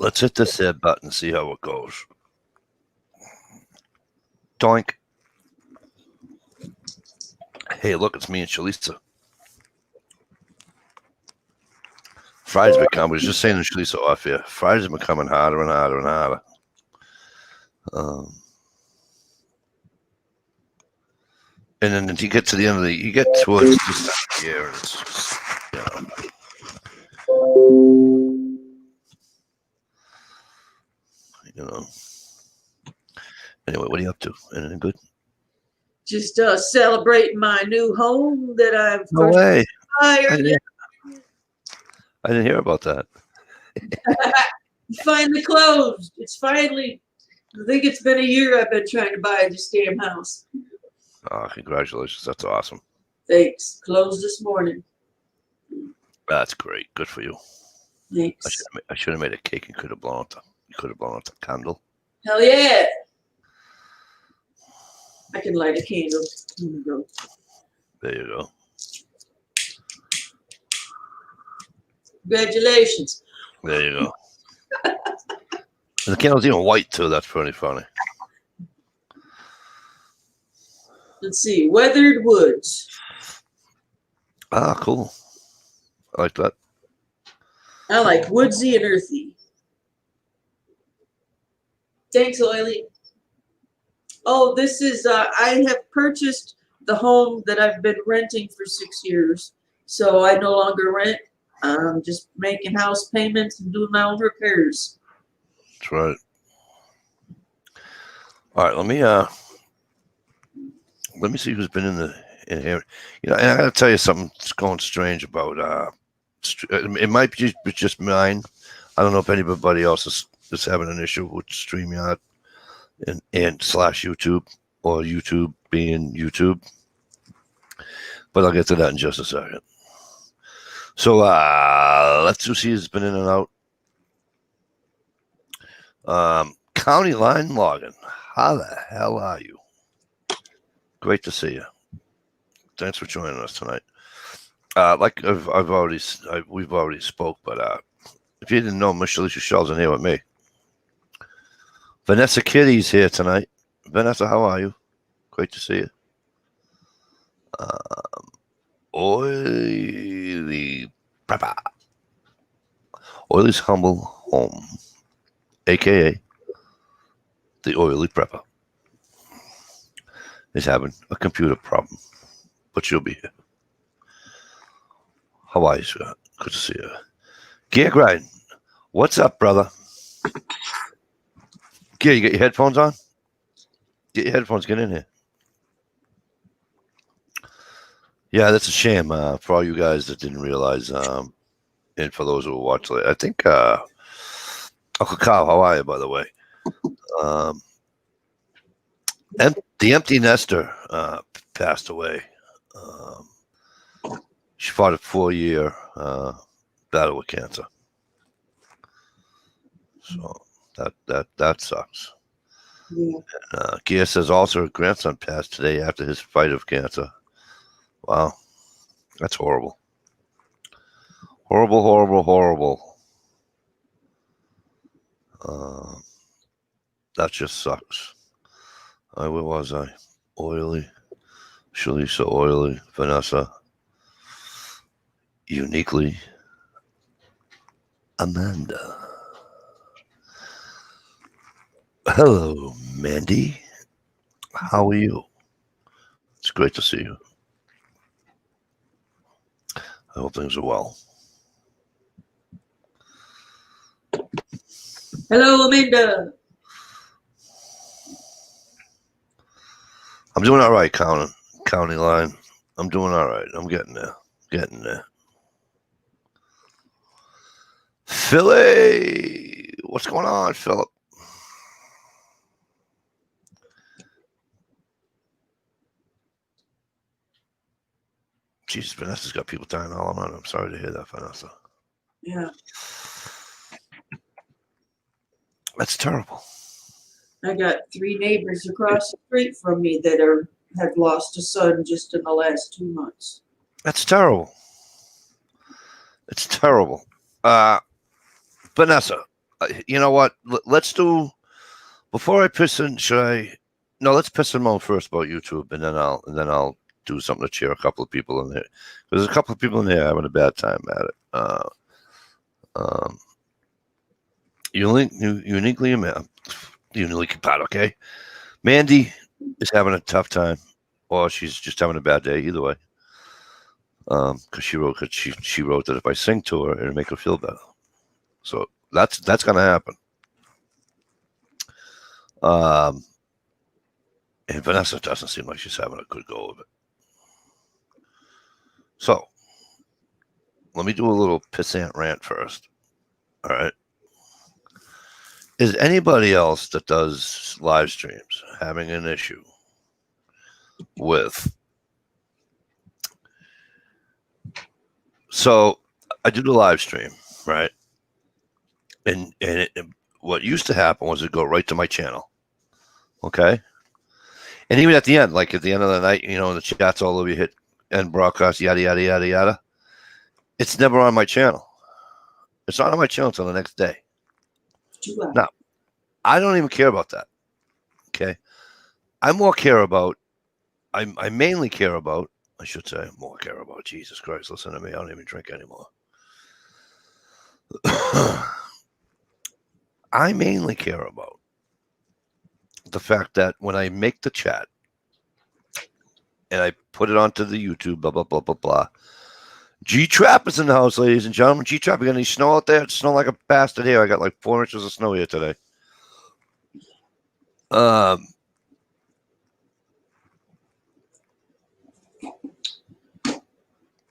Let's hit this hit button and see how it goes. Doink. Hey, look, it's me and Shalisa. Friday's become, I was just saying to Shalisa off here, Friday's becoming harder and harder and harder. And then you get to the end of you get towards this time of year, and it's just, you know. Anyway, what are you up to? Anything good? Just celebrating my new home that I've way. hired. I didn't hear about that. Finally closed. It's finally, I think it's been a year I've been trying to buy this damn house. Oh, congratulations. That's awesome. Thanks. Closed this morning. That's great. Good for you. Thanks. I should have made a cake and could have blown out the candle. Hell yeah. I can light a candle. Here we go. There you go. Congratulations. There you go. And the candle's even white too. That's pretty funny. Let's see. Weathered woods. Ah, cool. I like that. I like woodsy and earthy. Thanks, Oily. Oh, this is, I have purchased the home that I've been renting for 6 years. So I no longer rent. I'm just making house payments and doing my own repairs. That's right. All right, let me see who's been in here. You know, and I got to tell you something that's going strange about. It might be just mine. I don't know if anybody else is having an issue with StreamYard and /YouTube or YouTube being YouTube. But I'll get to that in just a second. So let's just see who's been in and out. County Line Logging. How the hell are you? Great to see you. Thanks for joining us tonight. Like we've already spoke, but if you didn't know, Miss Alicia Shell's in here with me. Vanessa Kitty's here tonight. Vanessa, how are you? Great to see you. Oily Prepper. Oily's Humble Home, a.k.a. the Oily Prepper, is having a computer problem, but she'll be here. How are you, Scott? Good to see you. Gear Grind, what's up, brother? Gear, you got your headphones on? Get your headphones, get in here. Yeah, that's a shame for all you guys that didn't realize, and for those who will watch later. I think, Uncle Kyle, how are you, by the way? The Empty Nester passed away. She fought a 4-year battle with cancer. So that sucks. Yeah. And, Gia says also her grandson passed today after his fight of cancer. Wow, that's horrible. Horrible, horrible, horrible. That just sucks. Where was I? Oily, Shalisa, Oily, Vanessa, Uniquely, Amanda. Hello, Mandy. How are you? It's great to see you. I hope things are well. Hello, Amanda. I'm doing all right, County Line. I'm doing all right. I'm getting there. Philly, what's going on, Philip? Jesus, Vanessa's got people dying all around. I'm sorry to hear that, Vanessa. Yeah. That's terrible. I got 3 neighbors across the street from me that have lost a son just in the last 2 months. That's terrible. It's terrible. Vanessa, You know what? Let's do before I piss in. Should I? No, let's piss him on first about YouTube, and then I'll do something to cheer a couple of people in there. There's a couple of people in there having a bad time at it. Uniquely part, okay. Mandy is having a tough time, or she's just having a bad day. Either way, because she wrote that if I sing to her, it'll make her feel better. So that's gonna happen. And Vanessa doesn't seem like she's having a good go of it. So let me do a little pissant rant first. All right. Is anybody else that does live streams having an issue with? So I do the live stream, right? And what used to happen was it'd go right to my channel. Okay. And even at the end, like at the end of the night, the chat's all over, you hit end broadcast, yada, yada, yada, yada. It's never on my channel. It's not on my channel until the next day. Now, I don't even care about that. Okay. I mainly care about, Jesus Christ, listen to me. I don't even drink anymore. I mainly care about the fact that when I make the chat and I put it onto the YouTube, blah, blah, blah, blah, blah. G-Trap is in the house, ladies and gentlemen. G-Trap, you got any snow out there? It's snowing like a bastard here. I got like 4 inches of snow here today.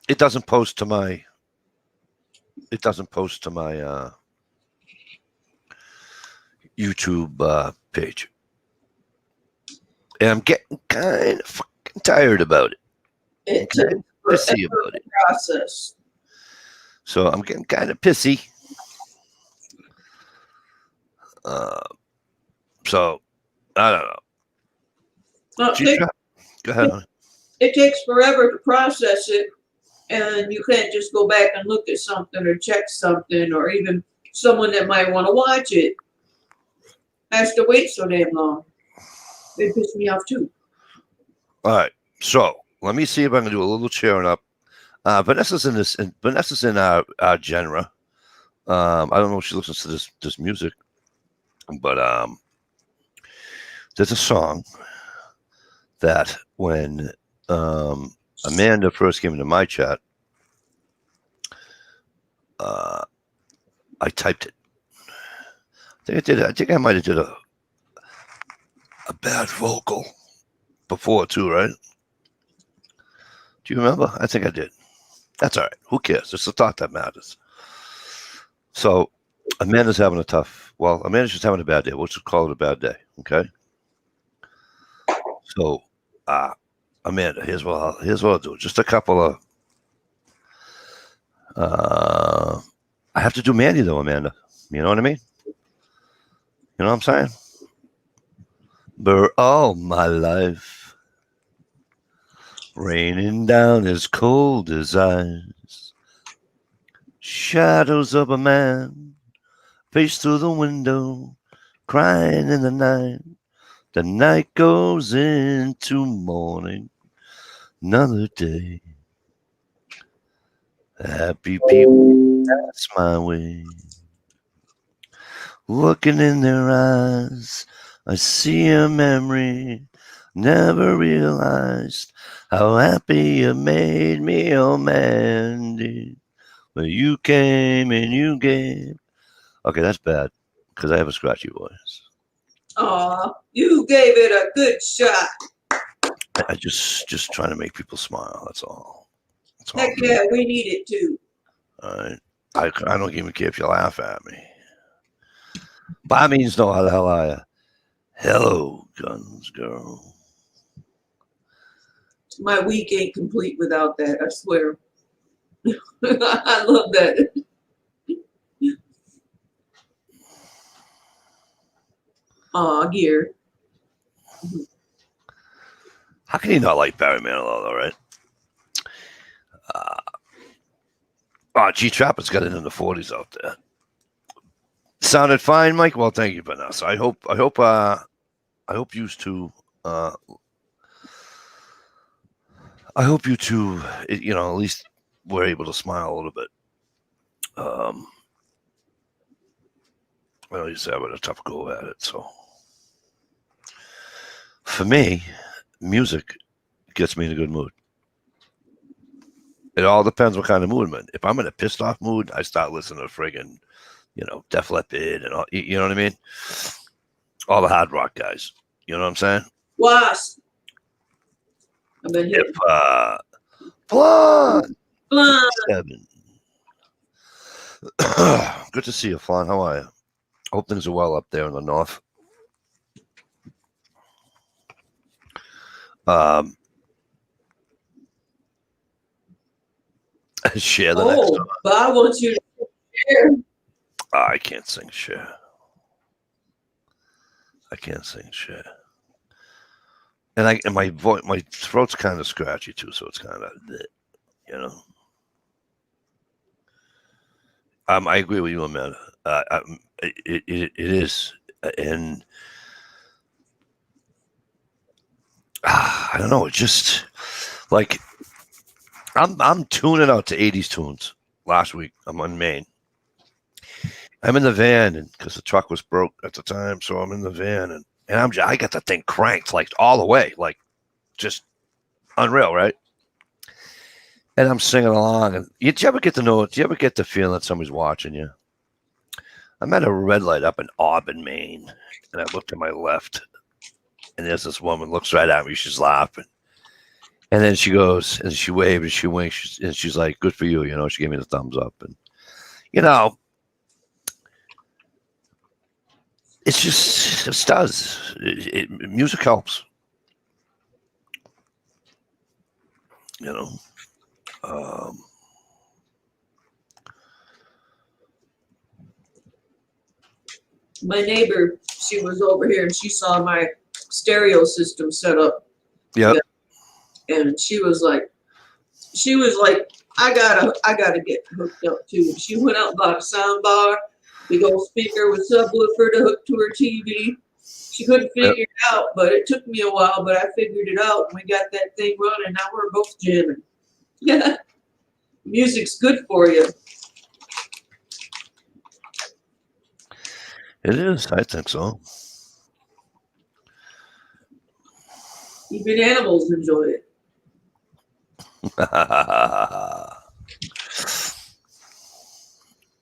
It doesn't post to my YouTube page. And I'm getting kind of fucking tired about it. It takes pissy about it. Process. So I'm getting kind of pissy. So I don't know. Well, go ahead. Honey. It takes forever to process it, and you can't just go back and look at something or check something, or even someone that might want to watch it has to wait so damn long. It pissed me off too. All right, so let me see if I can do a little cheering up. Vanessa's in our genre. I don't know if she listens to this music, but there's a song that when Amanda first came into my chat, I typed it. I think I might have did a bad vocal before too, right? Do you remember? I think I did. That's all right. Who cares? It's the thought that matters. So Amanda's just having a bad day. We'll just call it a bad day, okay? So Amanda, here's what I'll do. Just a couple of I have to do Mandy though, Amanda. You know what I mean? You know what I'm saying? But all my life, raining down as cold as ice, shadows of a man face through the window, crying in the night. The night goes into morning, another day. Happy people pass my way. Looking in their eyes, I see a memory. Never realized how happy you made me, oh Mandy. When you came and you gave. Okay, that's bad because I have a scratchy voice. Aw, you gave it a good shot. I just trying to make people smile. That's all. Heck yeah, we need it too. I don't even care if you laugh at me. By means no, how the hell are you? Hello, guns girl. My week ain't complete without that, I swear. I love that. Aw, gear. How can you not like Barry Manilow, though, right? G-Trapper's got it in the 40s out there. Sounded fine, Mike. Well, thank you, Vanessa. I hope you two, at least were able to smile a little bit. I know you're having a tough go at it. So for me, music gets me in a good mood. It all depends what kind of mood I'm in. If I'm in a pissed off mood, I start listening to friggin', Def Leppard and all. You know what I mean? All the hard rock guys. You know what I'm saying? Wasp. I've been hitting. Flan. Flan. 7. Good to see you, Flan. How are you? Hope things are well up there in the north. Share the next one. Bob wants you to share. I can't sing share. I can't sing share. And my voice, my throat's kind of scratchy too, so it's kind of, I agree with you, Amanda. It is, and I don't know. It's just like I'm tuning out to 80s tunes. Last week, I'm on Maine. I'm in the van, and because the truck was broke at the time, so I'm in the van, and I got the thing cranked like all the way, like just unreal, right? And I'm singing along. And do you ever get the feeling that somebody's watching you? I'm at a red light up in Auburn, Maine, and I look to my left, and there's this woman looks right at me. She's laughing, and then she goes and she waves and she winks, and she's like, "Good for you," She gave me the thumbs up, and it's just it does. Music helps, My neighbor, she was over here and she saw my stereo system set up. Yeah. And she was like, I gotta get hooked up too. She went out and bought a sound bar, big old speaker with subwoofer to hook to her TV. She couldn't figure it out, but it took me a while, but I figured it out and we got that thing running. Now we're both jamming. Yeah. Music's good for you. It is. I think so. Even animals enjoy it.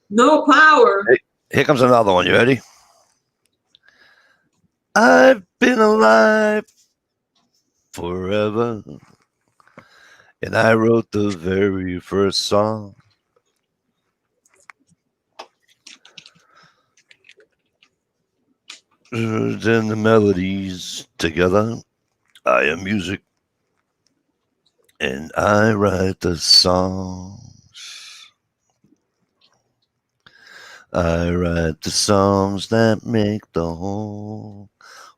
No power. Here comes another one. You ready? I've been alive forever, and I wrote the very first song. Then the melodies together. I am music, and I write the songs. I write the songs that make the whole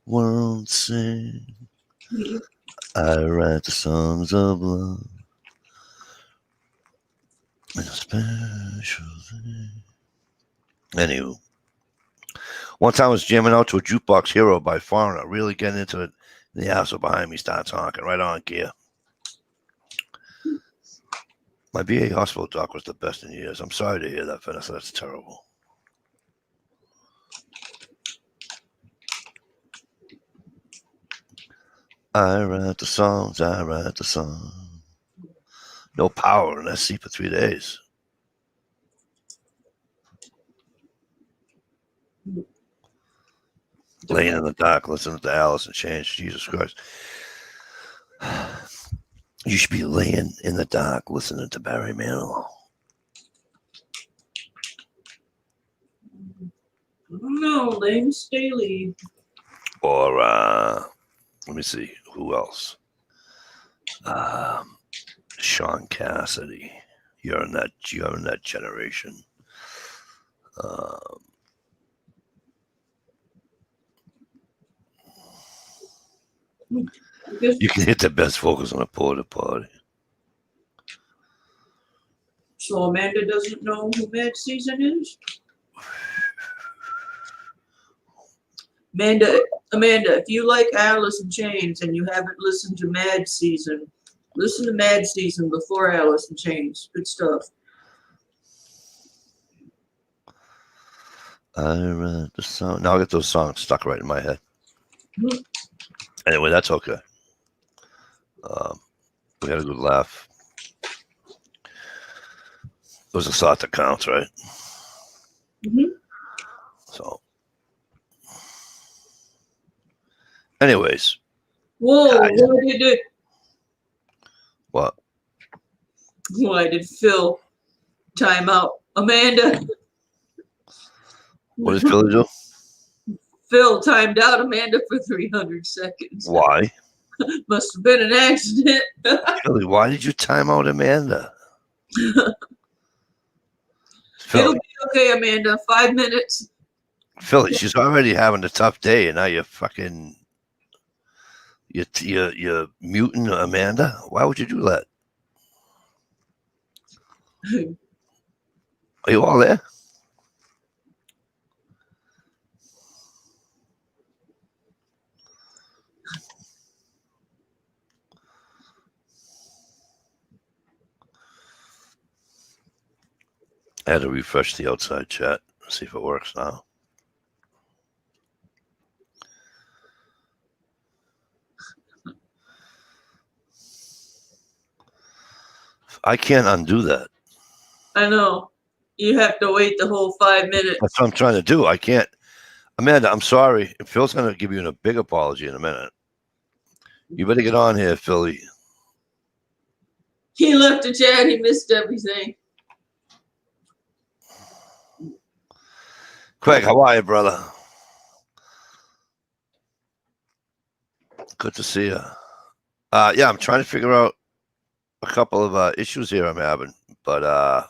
world sing. I write the songs of love. And a special thing. Anywho. One time I was jamming out to a Jukebox Hero by Foreigner, really getting into it. The asshole behind me starts honking right on gear. My VA hospital doc was the best in years. I'm sorry to hear that, Vanessa. That's terrible. I write the songs. No power in SC for 3 days. Laying in the dark, listening to Alice in Chains. Jesus Christ. You should be laying in the dark, listening to Barry Manilow. I don't know. Lane Staley. Or, let me see. Who else? Sean Cassidy. You're in that generation. You can hit the best vocals on a porta potty. So Amanda doesn't know who Mad Season is? Amanda, if you like Alice in Chains and you haven't listened to Mad Season, listen to Mad Season before Alice in Chains. Good stuff. The song. Now I get those songs stuck right in my head. Mhm. Anyway, that's okay. We had a good laugh. It was a thought that counts, right? Mhm. So, anyways, Whoa, I- what? Why did Phil time out? Amanda, What did Philly do? Phil timed out Amanda for 300 seconds. Why? Must have been an accident. Philly, why did you time out Amanda? It'll Philly, be okay, Amanda. 5 minutes. Philly, she's already having a tough day, and now you're fucking, you're muting Amanda. Why would you do that? Are you all there? I had to refresh the outside chat, see if it works now. I can't undo that. I know. You have to wait the whole 5 minutes. That's what I'm trying to do. I can't. Amanda, I'm sorry. Phil's going to give you a big apology in a minute. You better get on here, Philly. He left the chat. He missed everything. Craig, how are you, brother? Good to see you. Yeah, I'm trying to figure out a couple of issues here I'm having, but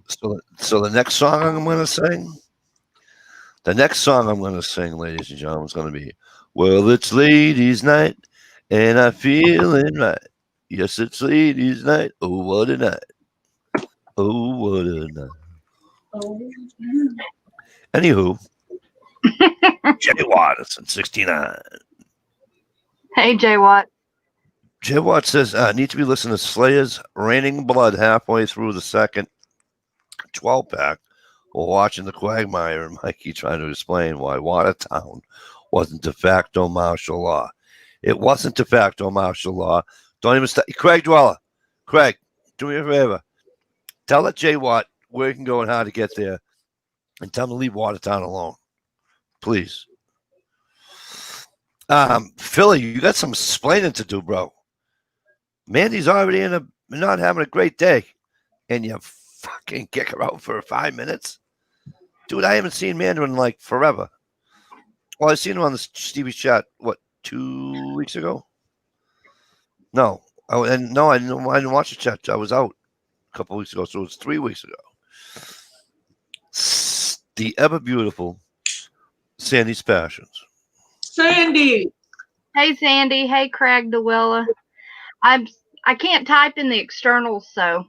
so the next song I'm going to sing, ladies and gentlemen, is going to be, well, it's ladies' night, and I'm feeling right. Yes, it's ladies' night. Oh, what a night. Oh, what a night. Oh. Anywho, Jay Watterson, 69. Hey, Jay Watt. Jay Watt says, need to be listening to Slayer's Raining Blood halfway through the second 12-pack while watching the Quagmire and Mikey trying to explain why Watertown wasn't de facto martial law. It wasn't de facto martial law. Don't even start. Craig Dweller. Craig, do me a favor. Tell that Jay Watt where he can go and how to get there, and tell him to leave Watertown alone. Please. Philly, you got some explaining to do, bro. Mandy's already not having a great day, and you fucking kick her out for 5 minutes? Dude, I haven't seen Mandy in like forever. Well, I seen him on the Stevie chat, what, 2 weeks ago? No. I didn't watch the chat. I was out a couple weeks ago, so it was 3 weeks ago. The ever beautiful Sandy's Passions. Sandy. Hey, Sandy. Hey, Craig DeWilla. I can't type in the externals, so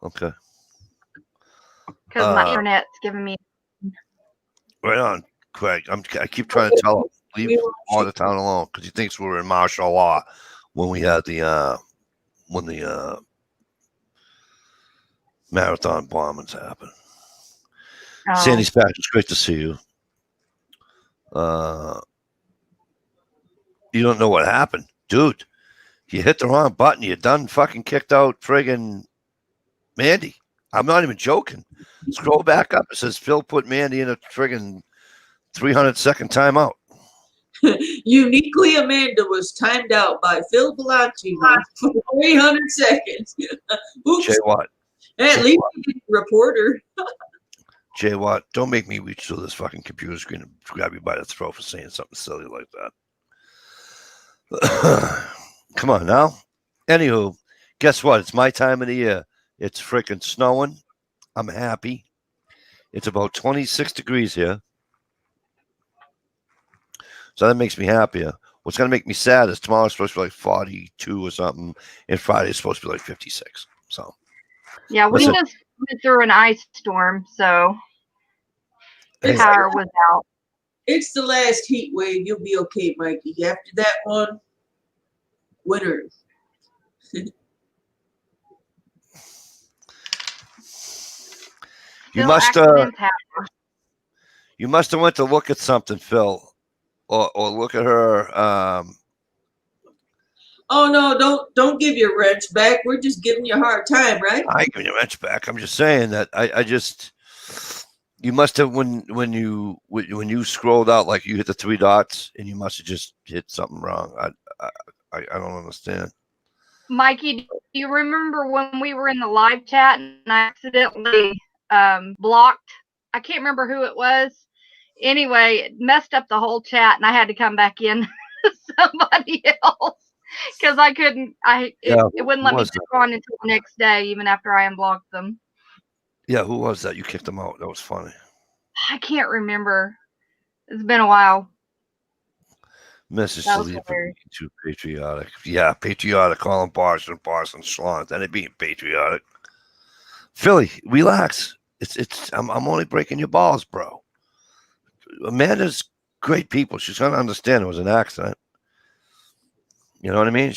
Okay. because my internet's giving me. Right on, Craig. I keep trying to tell him, leave Watertown alone, because he thinks we were in martial law when we had the marathon bombings happen. Oh. Sandy's back. It's great to see you. You don't know what happened, dude. You hit the wrong button. You done fucking kicked out friggin' Mandy. I'm not even joking. Scroll back up. It says Phil put Mandy in a friggin' 300-second timeout. Uniquely, Amanda was timed out by Phil Bellacci for 300 seconds. Oops. Jay Watt. At least he didn't report her. Jay Watt, don't make me reach through this fucking computer screen and grab you by the throat for saying something silly like that. Come on now. Anywho, guess what? It's my time of the year. It's freaking snowing. I'm happy. It's about 26 degrees here. So that makes me happier. What's going to make me sad is tomorrow's supposed to be like 42 or something, and Friday's supposed to be like 56. So Yeah, we listen. just went through an ice storm, so Hey, power was out. It's the last heat wave. You'll be okay, Mikey. After that one, winter. you Still must accidents happen. you must have went to look at something, Phil, or look at her. Oh no, don't give your wrench back. We're just giving you a hard time, right? I give your wrench back. I'm just saying that I just you must have when you scrolled out, like you hit the three dots and you must have just hit something wrong. I don't understand. Mikey, do you remember when we were in the live chat and I accidentally blocked? I can't remember who it was. Anyway, it messed up the whole chat and I had to come back in somebody else because I couldn't. It wouldn't let me go on until the next day, even after I unblocked them. Yeah, who was that? You kicked them out. That was funny. I can't remember. It's been a while. Mrs. That was Sleep hilarious. too patriotic. Yeah, patriotic. Calling Boston Schlong. That ain't being patriotic. Philly, relax. I'm only breaking your balls, bro. Amanda's great people. She's gonna understand it was an accident. You know what I mean?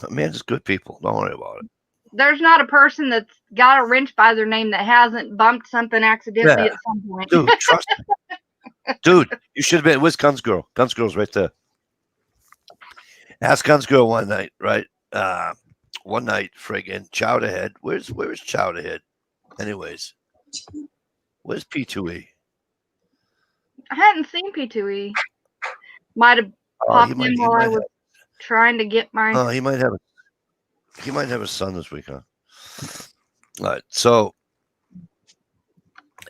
Amanda's good people. Don't worry about it. There's not a person that's got a wrench by their name that hasn't bumped something accidentally at some point. Dude, trust me. Dude, you should have been. Where's Guns Girl? Guns Girl's right there. Ask Guns Girl one night, right? One night, friggin' Chowderhead. Where's Chowderhead? Anyways, where's P2E? I hadn't seen P2E. Might have popped in while I was trying to get my. Oh, he might have a son this week, huh? All right. So,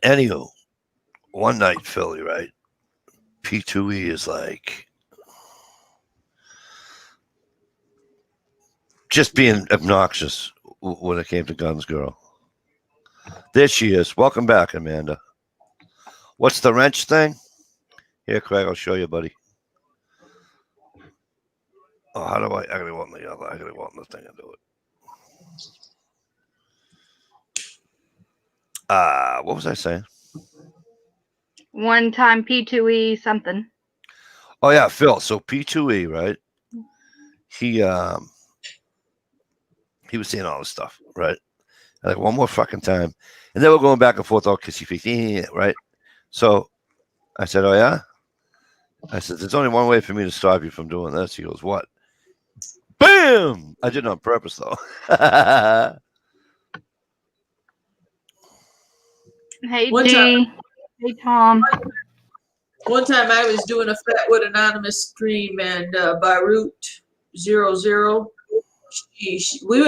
anywho, one night, Philly, right? P2E is like just being obnoxious when it came to Guns Girl. There she is. Welcome back, Amanda. What's the wrench thing? Here, Craig, I'll show you, buddy. Oh, how do I gotta go on the other? I gotta go on the thing and do it. What was I saying? One time P2E something. Oh yeah, Phil. So P2E, right? He was saying all this stuff, right? Like one more fucking time, and then we're going back and forth all kissy face, right? So I said, "Oh yeah." I said, "There's only one way for me to stop you from doing this." He goes, "What?" Bam! I did it on purpose, though. Hey, G. Hey, Tom. One time I was doing a Fatwood Anonymous stream and Beirut00,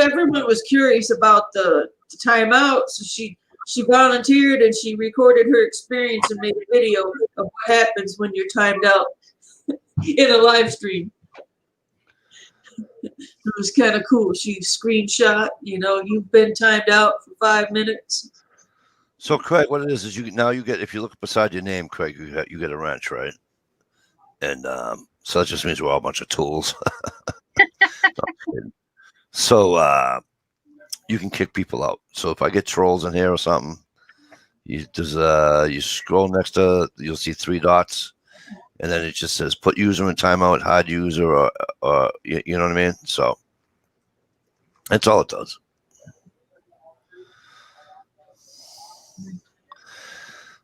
everyone was curious about the timeout, so she volunteered and she recorded her experience and made a video of what happens when you're timed out in a live stream. It was kind of cool. She screenshot, you've been timed out for 5 minutes. So, Craig, what it is you get, if you look beside your name, Craig, you get a wrench, right? And so that just means we're all a bunch of tools. So you can kick people out. So if I get trolls in here or something, you scroll next to, you'll see 3 dots, and then it just says put user in timeout, hide user, or you know what I mean? So that's all it does.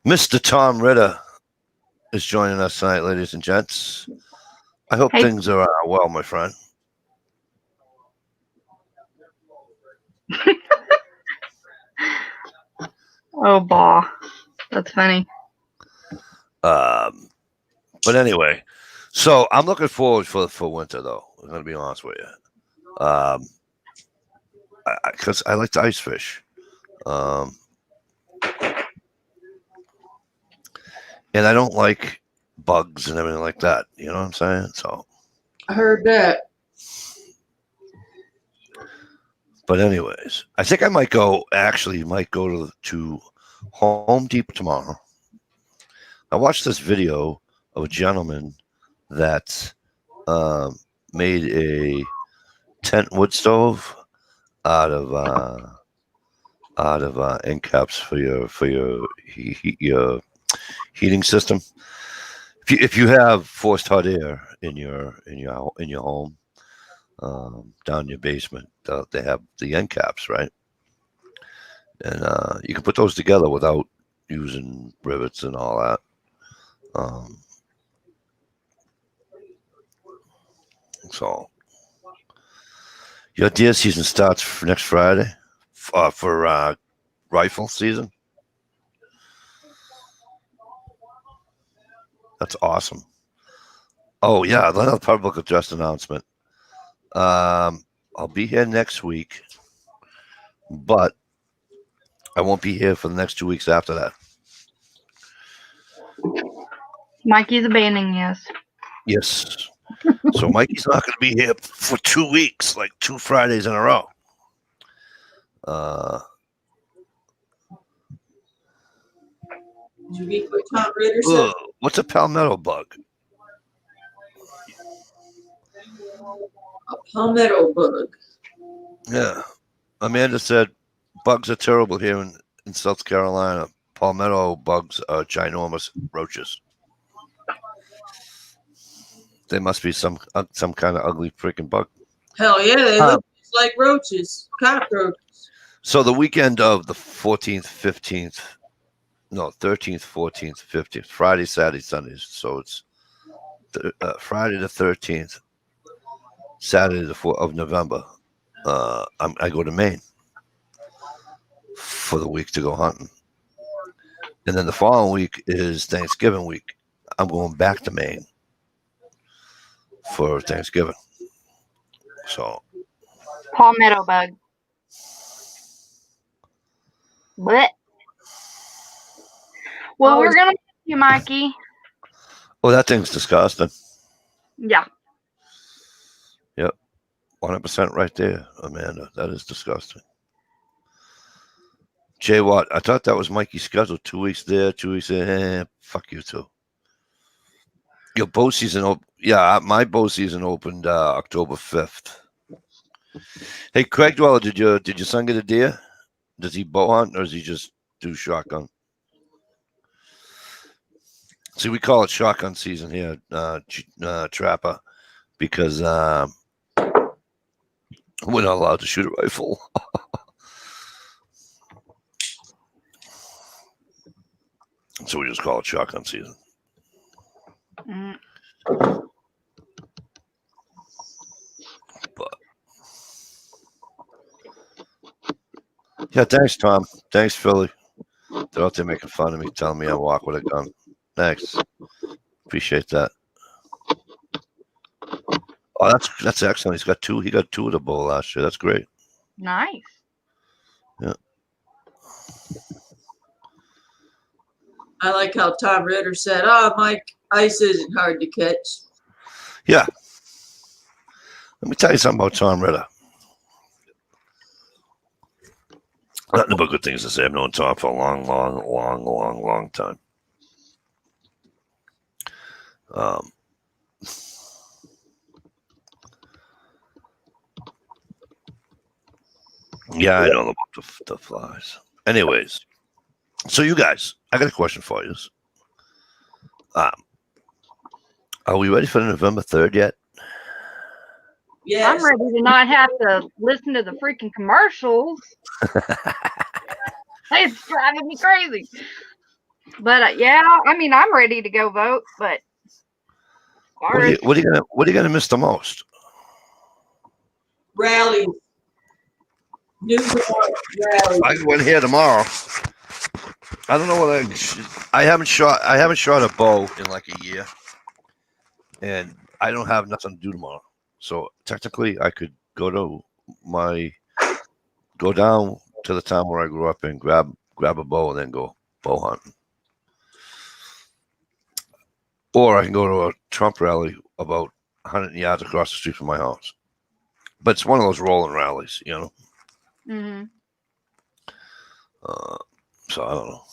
Mr. Tom Ritter is joining us tonight, ladies and gents. I hope things are well, my friend. Oh, bah. That's funny. But anyway, so I'm looking forward for winter, though. I'm going to be honest with you. Because I like to ice fish. And I don't like bugs and everything like that. You know what I'm saying? So I heard that. But anyways, I think I might go to Home Depot tomorrow. I watched this video of a gentleman that made a tent wood stove out of out of end caps for your your heating system. If you have forced hot air in your home, down in your basement, they have the end caps, right? And you can put those together without using rivets and all that. So your deer season starts for next Friday for rifle season. That's awesome. Oh yeah, another public address announcement. I'll be here next week, but I won't be here for the next 2 weeks after that. Mikey's abandoning us. Yes. So Mikey's not going to be here for 2 weeks, like 2 Fridays in a row. Did you read what Tom Ritter said? What's a palmetto bug? A palmetto bug. Yeah. Amanda said bugs are terrible here in South Carolina. Palmetto bugs are ginormous roaches. They must be some kind of ugly freaking bug. Hell yeah, they look just like roaches, cockroaches. So the weekend of the 14th, 15th, no, 13th, 14th, 15th, Friday, Saturday, Sundays. So it's Friday the 13th, Saturday the 4th of November. I go to Maine for the week to go hunting. And then the following week is Thanksgiving week. I'm going back to Maine for Thanksgiving. So Palmetto bug. What? Well, we're gonna miss you, Mikey. oh, that thing's disgusting. Yeah. 100% right there, Amanda. That is disgusting. Jay Watt, I thought that was Mikey's schedule. 2 weeks there, 2 weeks there. Fuck you too. Your bow season, my bow season opened October 5th. Hey, Craig Dweller, did your son get a deer? Does he bow hunt or does he just do shotgun? See, we call it shotgun season here, Trapper, because we're not allowed to shoot a rifle. So we just call it shotgun season. Mm. But yeah, thanks, Tom. Thanks, Philly. They're out there making fun of me, telling me I walk with a gun. Thanks. Appreciate that. Oh, that's excellent. He got two of the bow last year. That's great. Nice. Yeah. I like how Tom Ritter said, "Oh, Mike, ice isn't hard to catch." Yeah. Let me tell you something about Tom Ritter. Nothing but good things to say. I've known Tom for a long time. Yeah, I know about the flies. Anyways, so you guys, I got a question for you. Are we ready for November 3rd yet? Yes. I'm ready to not have to listen to the freaking commercials. It's driving me crazy. But yeah, I mean, I'm ready to go vote. But What are you gonna miss the most? Rally. New York rally. I went here tomorrow. I don't know what I haven't shot a bow in like a year, and I don't have nothing to do tomorrow. So technically, I could go down to the town where I grew up and grab a bow and then go bow hunting. Or I can go to a Trump rally about 100 yards across the street from my house. But it's one of those rolling rallies, you know. mm-hmm. So I don't know.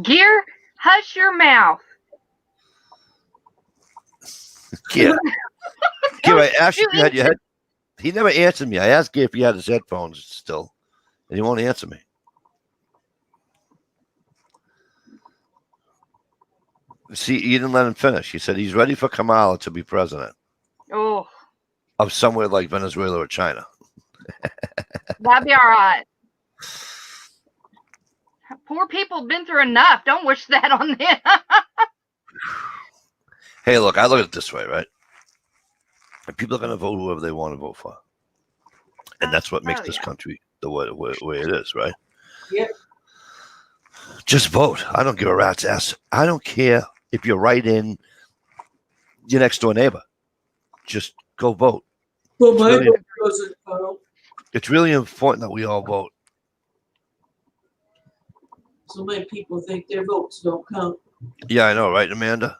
Gear, hush your mouth. Yeah. Gear, I asked you if you had your He never answered me. I asked Gay if he had his headphones still, and he won't answer me. See, you didn't let him finish. He said he's ready for Kamala to be president Oh, of somewhere like Venezuela or China. that'd be all right. Poor people have been through enough. Don't wish that on them. Hey, look, I look at it this way, right? And people are going to vote whoever they want to vote for. And that's what makes Oh, this yeah. country the way it is, right? Yep. Just vote. I don't give a rat's ass. I don't care if you're right in your next door neighbor. Just go vote. Well, my really- vote doesn't count. It's really important that we all vote. So many people think their votes don't count. Yeah, I know, right, Amanda?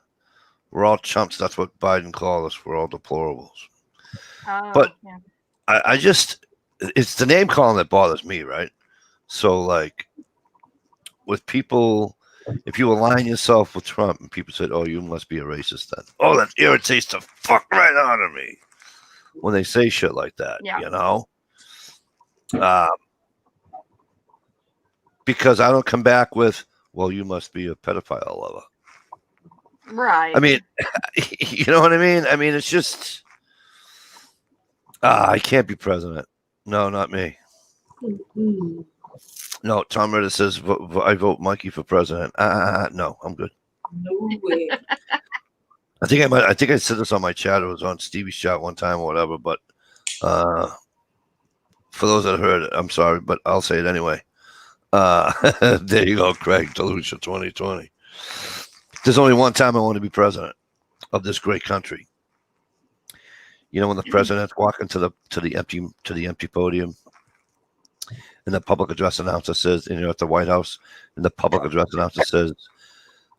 We're all chumps. That's what Biden called us. We're all deplorables. Oh, But- yeah. I just, it's the name calling that bothers me, right? So, like, with people, if you align yourself with Trump and people said, oh, you must be a racist then. Oh, that irritates the fuck right out of me when they say shit like that, Yeah. you know? Because I don't come back with, well, you must be a pedophile lover. Right. I mean, you know what I mean? I mean, it's just, I can't be president. No, not me. Mhm. No, Tom Ritter says, I vote Mikey for president. No, I'm good. No way. I think I said this on my chat. It was on Stevie's chat one time or whatever. But for those that heard it, I'm sorry, but I'll say it anyway. There you go, Craig Delucia 2020. There's only one time I want to be president of this great country. You know, when the president's walking to the empty podium, and the public address announcer says, and you're at the White House, and the public address announcer says,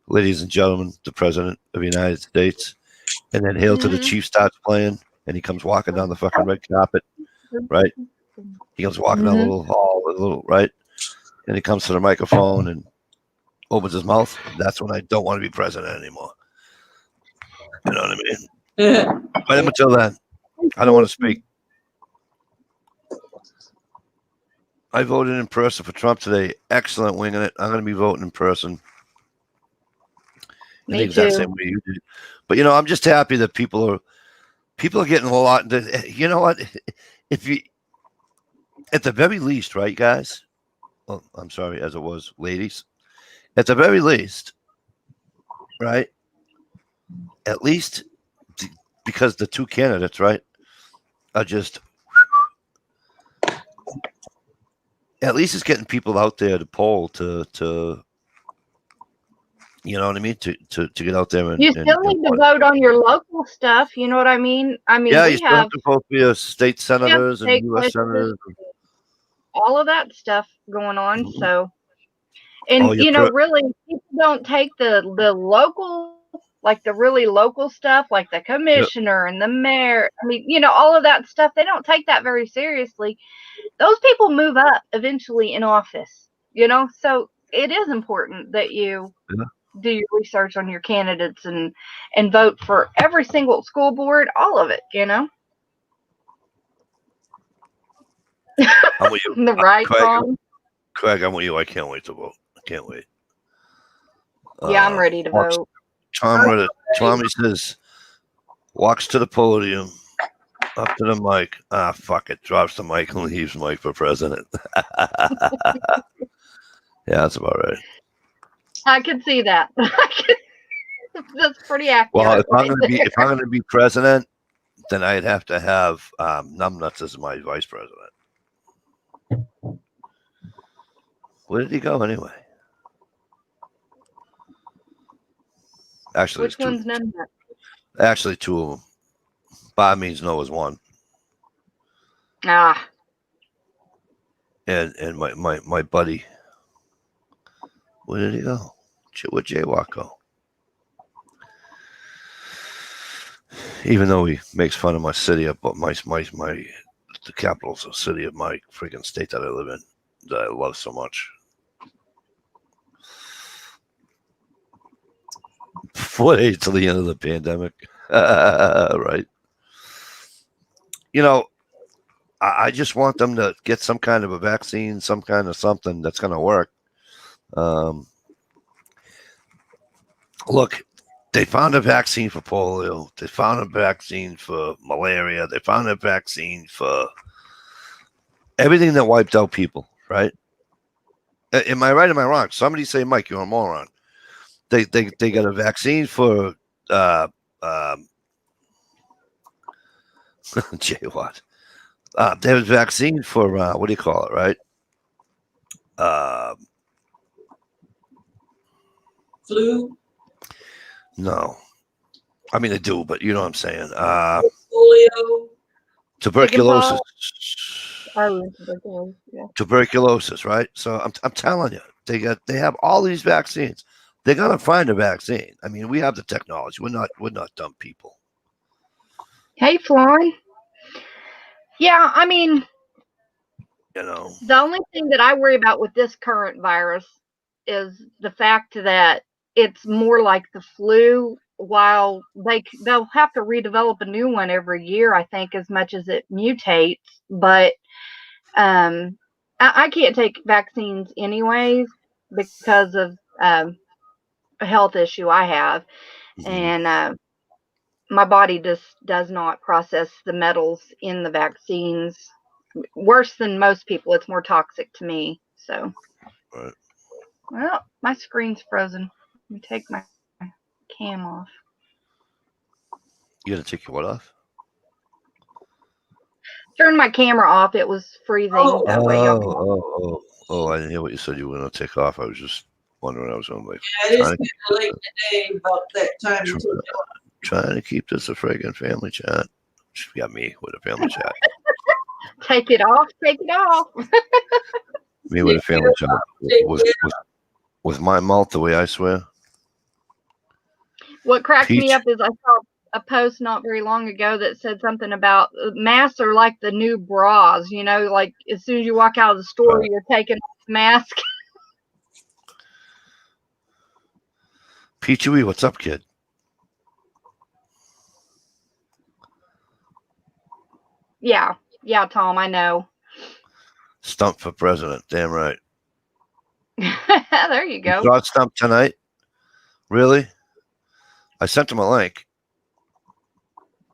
ladies and gentlemen, the President of the United States, and then Hail to the Mhm. Chief starts playing, and he comes walking down the fucking red carpet, right? He comes walking down the little hall, right? And he comes to the microphone and opens his mouth. That's when I don't want to be president anymore. You know what I mean? But up until then, I don't want to speak. I voted in person for Trump today. Excellent winging it. I'm going to be voting in person. Me the exact too. same way you did. But you know, I'm just happy that people are getting a lot. You know what? If you, at the very least, right, guys? Well, I'm sorry, as it was, ladies. At the very least, right? At least because the two candidates, right, are just. At least it's getting people out there to poll to you know what I mean, to get out there and You still need to vote on your local stuff. You know what I mean? I mean, yeah, you we still have have to vote for your state senators and state U.S. legislators. senators. all of that stuff going on. Mhm. So, and Oh, you know, really, people don't take the local, like the really local stuff, like the commissioner and the mayor. I mean, you know, all of that stuff. They don't take that very seriously. Those people move up eventually in office. You know, so it is important that you Yeah. do your research on your candidates and vote for every single school board, all of it. You know, I'm with you. the right, wrong. Craig, I'm with you. I can't wait to vote. I can't wait. Yeah, I'm ready to walks- vote. Tommy says, walks to the podium, up to the mic. Fuck it. Drops the mic and leaves Mike for president. Yeah, that's about right. I could see that. That's pretty accurate. Well, if I'm right gonna be president, then I'd have to have Numbnuts as my vice president. Where did he go anyway? Actually, Which it's two. one's none? Actually, two of them. Bob means no is one, Ah, and my buddy. Where did he go? Where'd Jaywalk go? Even though he makes fun of my city, but the capital's a city of my freaking state that I live in, that I love so much. Wait till the end of the pandemic, right? You know, I just want them to get some kind of a vaccine, some kind of something that's going to work. Look, they found a vaccine for polio. They found a vaccine for malaria. They found a vaccine for everything that wiped out people, right? Am I right? Am I wrong? Somebody say, Mike, you're a moron. They got a vaccine for Jay Watt. There was a vaccine for what do you call it, right? Flu, No. I mean, they do, but you know what I'm saying. polio. Tuberculosis. Yeah. Tuberculosis, right? So I'm telling you, they have all these vaccines. They're gonna find a vaccine. I mean, we have the technology. We're not dumb people. Hey, Flan. Yeah, I mean, You know. the only thing that I worry about with this current virus is the fact that it's more like the flu. While they'll have to redevelop a new one every year, I think, as much as it mutates. But I can't take vaccines anyways because of a health issue I have, and my body just does not process the metals in the vaccines. Worse than most people, it's more toxic to me. So, Right. well, my screen's frozen. Let me take my cam off. You gonna take your what off? Turn my camera off. It was freezing. Oh. That way, y'all. I didn't hear what you said. You were gonna take off. I was just wondering. I was gonna like Yeah, it is kind of late today about that time. trying to keep this a friggin' family chat. She got me with a family chat. Take it off. Take it off. Me with a family chat with my mouth the way I swear. What cracks Peach. me up is I saw a post not very long ago that said something about masks are like the new bras. You know, like as soon as you walk out of the store, you're taking off the mask. Peachy, what's up, kid? Yeah, Tom, I know. Stump for president. Damn right. There you go. You saw Stump tonight? Really? I sent him a link.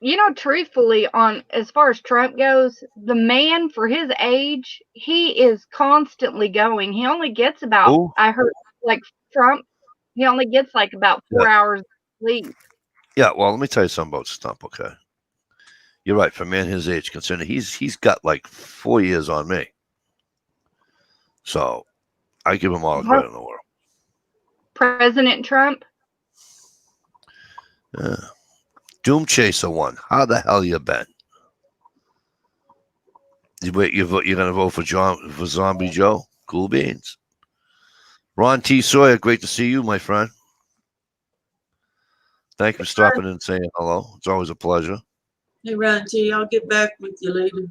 You know, truthfully, on as far as Trump goes, the man for his age, he is constantly going. He only gets about, Who? I heard, like Trump, he only gets like about 4 hours of sleep. Yeah, well, let me tell you something about Stump, okay? You're right. For a man his age, considering he's got like 4 years on me. So I give him all the credit in the world. President Trump? Yeah. Doom Chaser 1. How the hell you been? You're gonna vote for Zombie Joe? Cool beans. Ron T. Sawyer, great to see you, my friend. Thank you for stopping in and saying hello. It's always a pleasure. Hey, Ron T, I'll get back with you later.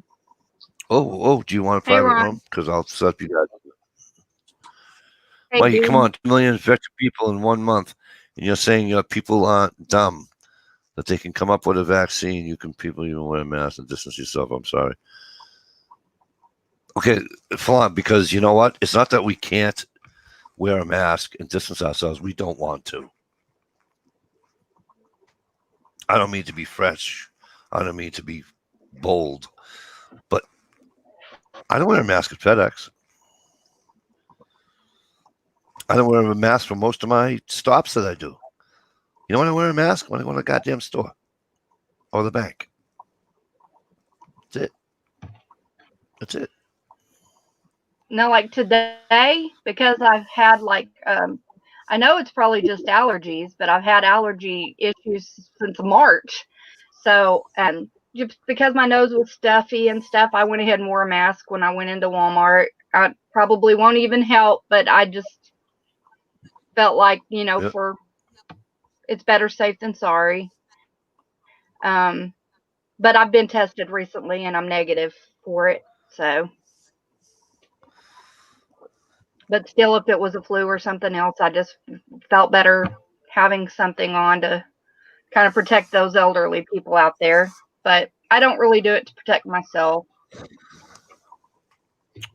Oh, do you want a private room? Because I'll set you guys. Hey, Mikey, dude. come on, 2 million infected people in 1 month, and you're saying people aren't dumb, that they can come up with a vaccine. People even wear a mask and distance yourself. I'm sorry. Okay, Flan, because you know what? It's not that we can't wear a mask and distance ourselves. We don't want to. I don't mean to be fresh. I don't mean to be bold, but I don't wear a mask at FedEx. I don't wear a mask for most of my stops that I do. You know when I wear a mask? When I go to the goddamn store or the bank. That's it. No, like today, because I've had like, I know it's probably just allergies, but I've had allergy issues since March. So, and just because my nose was stuffy and stuff, I went ahead and wore a mask when I went into Walmart. I probably won't even help, but I just felt like, Yep. It's better safe than sorry. But I've been tested recently and I'm negative for it. So, but still, if it was a flu or something else, I just felt better having something on to kind of protect those elderly people out there. But I don't really do it to protect myself.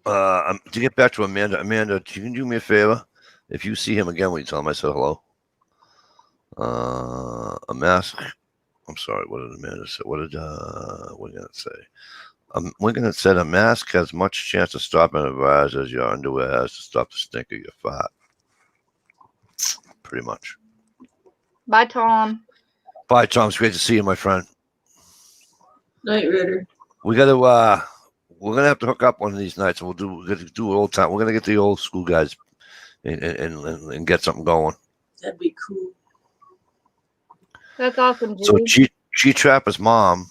To get back to Amanda, you can do me a favor. If you see him again, will you tell him I said hello? A mask. I'm sorry. What did Amanda say? What did Wingate say? Wingate said a mask has much chance of stopping a virus as your underwear has to stop the stink of your fart. Pretty much. Bye, Tom. Bye, Tom. It's great to see you, my friend. Night Ritter. We're gonna have to hook up one of these nights. We're gonna do old time. We're gonna get the old school guys and get something going. That'd be cool. That's awesome, So Judy. G Trapper's mom.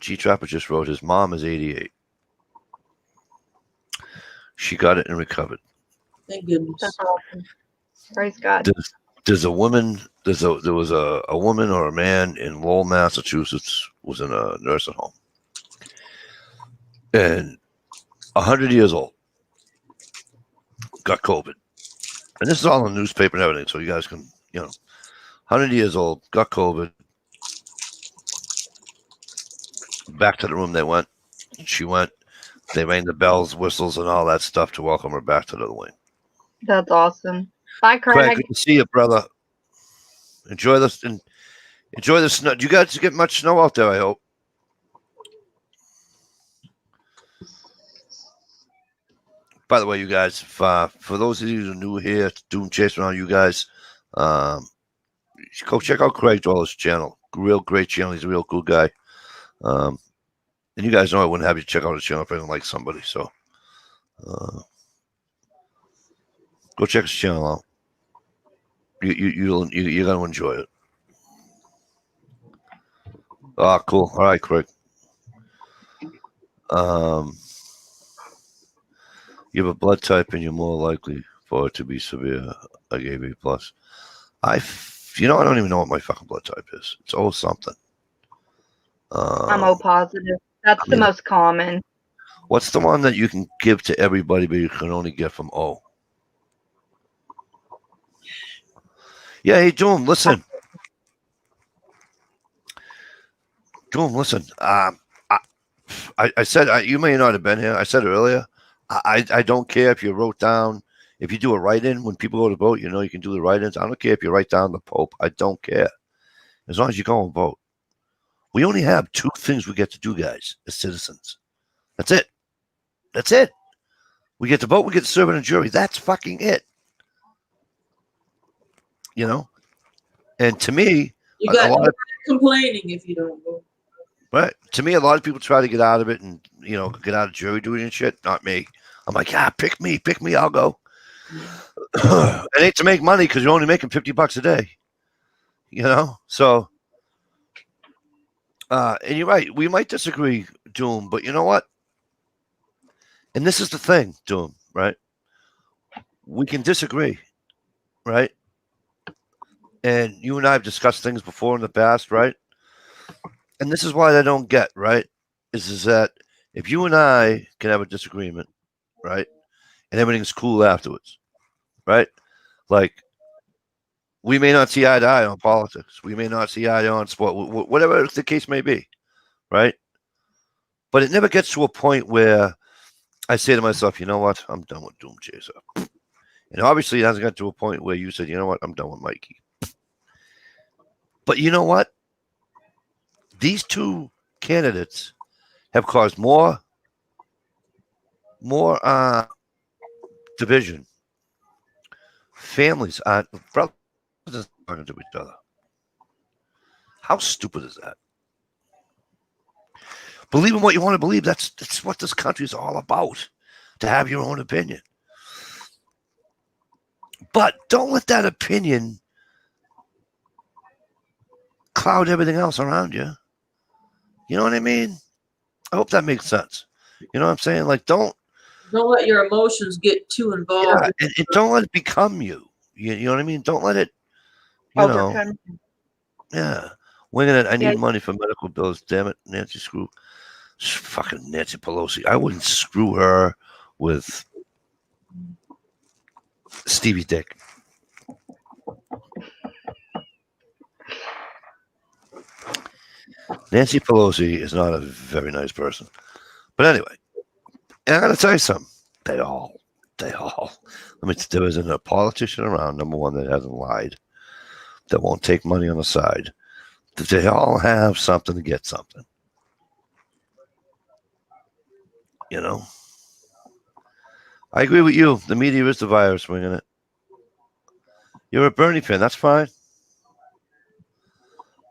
G Trapper just wrote his mom is 88. She got it and recovered. Thank goodness. That's awesome. Praise God. There was a woman or a man in Lowell, Massachusetts, was in a nursing home, and 100 years old, got COVID, and this is all in the newspaper and everything, so you guys can, 100 years old, got COVID. Back to the room they went. She went. They rang the bells, whistles, and all that stuff to welcome her back to the wing. That's awesome. Bye, Craig, Craig. good to see you, brother. Enjoy this and enjoy the snow. Do you guys get much snow out there? I hope. By the way, you guys, for those of you who are new here, Doom Chase around you guys, go check out Craig Dweller's channel. Real great channel. He's a real cool guy. And you guys know I wouldn't have you check out his channel if I didn't like somebody. So go check his channel out. You're gonna enjoy it. Ah, cool. All right, Craig. You have a blood type, and you're more likely for it to be severe. I gave A plus. I don't even know what my fucking blood type is. It's O something. I'm O positive. That's the most common. What's the one that you can give to everybody, but you can only get from O? Yeah, hey, Doom, listen. Doom, listen. I said, you may not have been here. I said earlier, I don't care if you wrote down, if you do a write-in when people go to vote, you can do the write-ins. I don't care if you write down the Pope. I don't care. As long as you go and vote. We only have 2 things we get to do, guys, as citizens. That's it. That's it. We get to vote, we get to serve in a jury. That's fucking it. And to me, You got no complaining if you don't vote. Right. To me, a lot of people try to get out of it and, get out of jury duty and shit. Not me. I'm like, pick me, I'll go. It ain't to make money because you're only making $50 a day. So, and you're right. We might disagree, Doom, but you know what? And this is the thing, Doom, right? We can disagree, right? And you and I have discussed things before in the past, right? And this is why I don't get, right? Is that if you and I can have a disagreement, right? And everything's cool afterwards, right? Like, we may not see eye to eye on politics. We may not see eye on sport, whatever the case may be, right? But it never gets to a point where I say to myself, you know what? I'm done with Doom Chaser. And obviously it hasn't got to a point where you said, you know what? I'm done with Mikey. But you know what? These 2 candidates have caused more division. Families aren't brothers talking to each other. How stupid is that? Believe in what you want to believe. That's what this country is all about. To have your own opinion. But don't let that opinion cloud everything else around you. You know what I mean? I hope that makes sense. You know what I'm saying? Like, don't let your emotions get too involved. Yeah, and don't let it become you. You know what I mean? Don't let it, Yeah. Winging it. I need money for medical bills. Damn it, Nancy fucking Nancy Pelosi. I wouldn't screw her with Stevie Dick. Nancy Pelosi is not a very nice person. But anyway, and I got to tell you something. They all. There isn't a politician around, number one, that hasn't lied, that won't take money on the side. They all have something to get something. You know? I agree with you. The media is the virus, winging it. You're a Bernie fan. That's fine.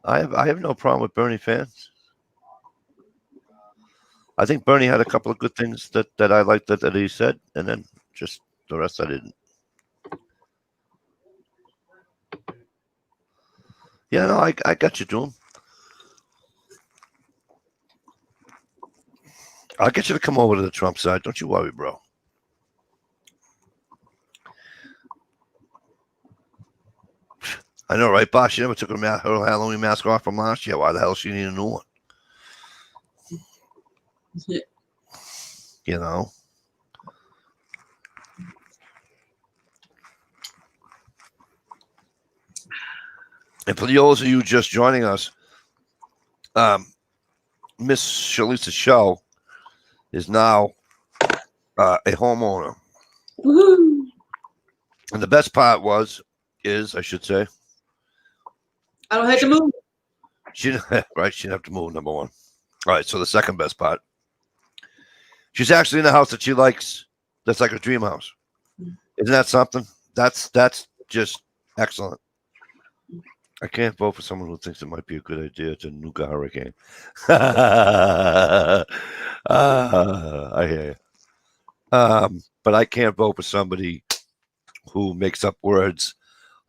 I have no problem with Bernie fans. I think Bernie had a couple of good things that I liked that he said, and then just the rest I didn't. Yeah, no, I got you, Doom. I'll get you to come over to the Trump side. Don't you worry, bro. I know, right, Boss? She never took her Halloween mask off from last year. Why the hell she need a new one? You know? And for those of you just joining us, Miss Shalisa Show is now a homeowner. Woohoo! And the best part is, I should say, I don't have to move. she didn't have to move, number one. All right, so the second best part. She's actually in a house that she likes. That's like a dream house. Isn't that something? That's just excellent. I can't vote for someone who thinks it might be a good idea to nuke a hurricane. I hear you. But I can't vote for somebody who makes up words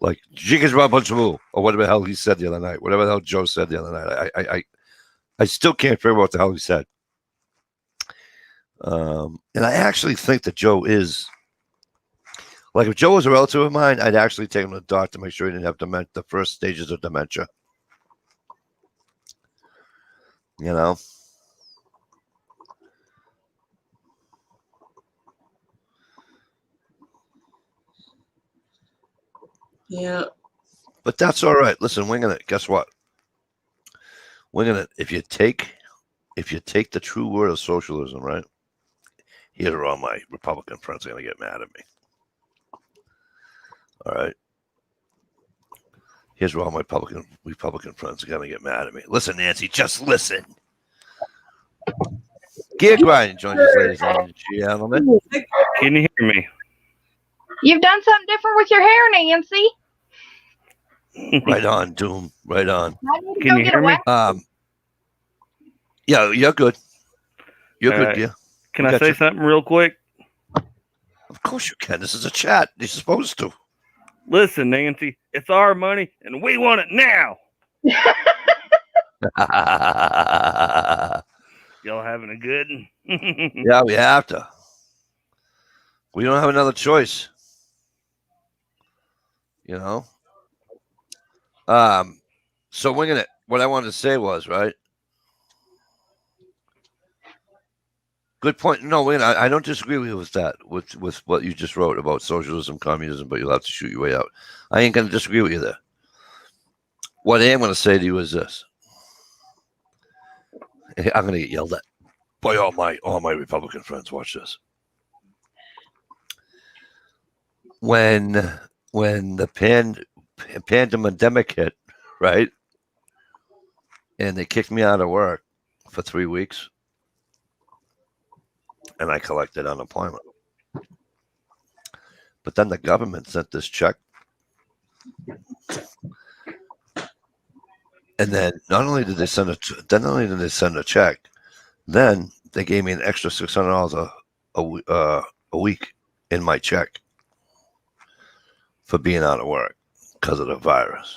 like "jiggers rabunchamoo" or whatever the hell he said the other night. Whatever the hell Joe said the other night. I still can't figure out what the hell he said. And I actually think that Joe is. Like, if Joe was a relative of mine, I'd actually take him to the doctor to make sure he didn't have the first stages of dementia. You know? Yeah. But that's all right. Listen, winging it. Guess what? Winging it. If you take the true word of socialism, right? Here are all my Republican friends going to get mad at me. All right. Here's where all my Republican friends are going to get mad at me. Listen, Nancy, just listen. Gear grinding joins us, ladies and gentlemen. Can you hear me? You've done something different with your hair, Nancy. Right on, Doom. Right on. I need to Can go you get hear a me? wax. Yeah, you're good. You're good, Alright. Gear. Can I Gotcha. say something real quick? Of course you can. This is a chat. You're supposed to. Listen, Nancy, it's our money and we want it now. Y'all having a good one? Yeah, we have to. We don't have another choice. You know? So winging it, what I wanted to say was, right? Good point. No, wait, I don't disagree with you with that, with what you just wrote about socialism, communism, but you'll have to shoot your way out. I ain't going to disagree with you there. What I am going to say to you is this. I'm going to get yelled at by all my Republican friends. Watch this. When the pandemic hit, right, and they kicked me out of work for 3 weeks, and I collected unemployment. But then the government sent this check. And then not only did they send a check, then they gave me an extra $600 a week in my check for being out of work because of the virus.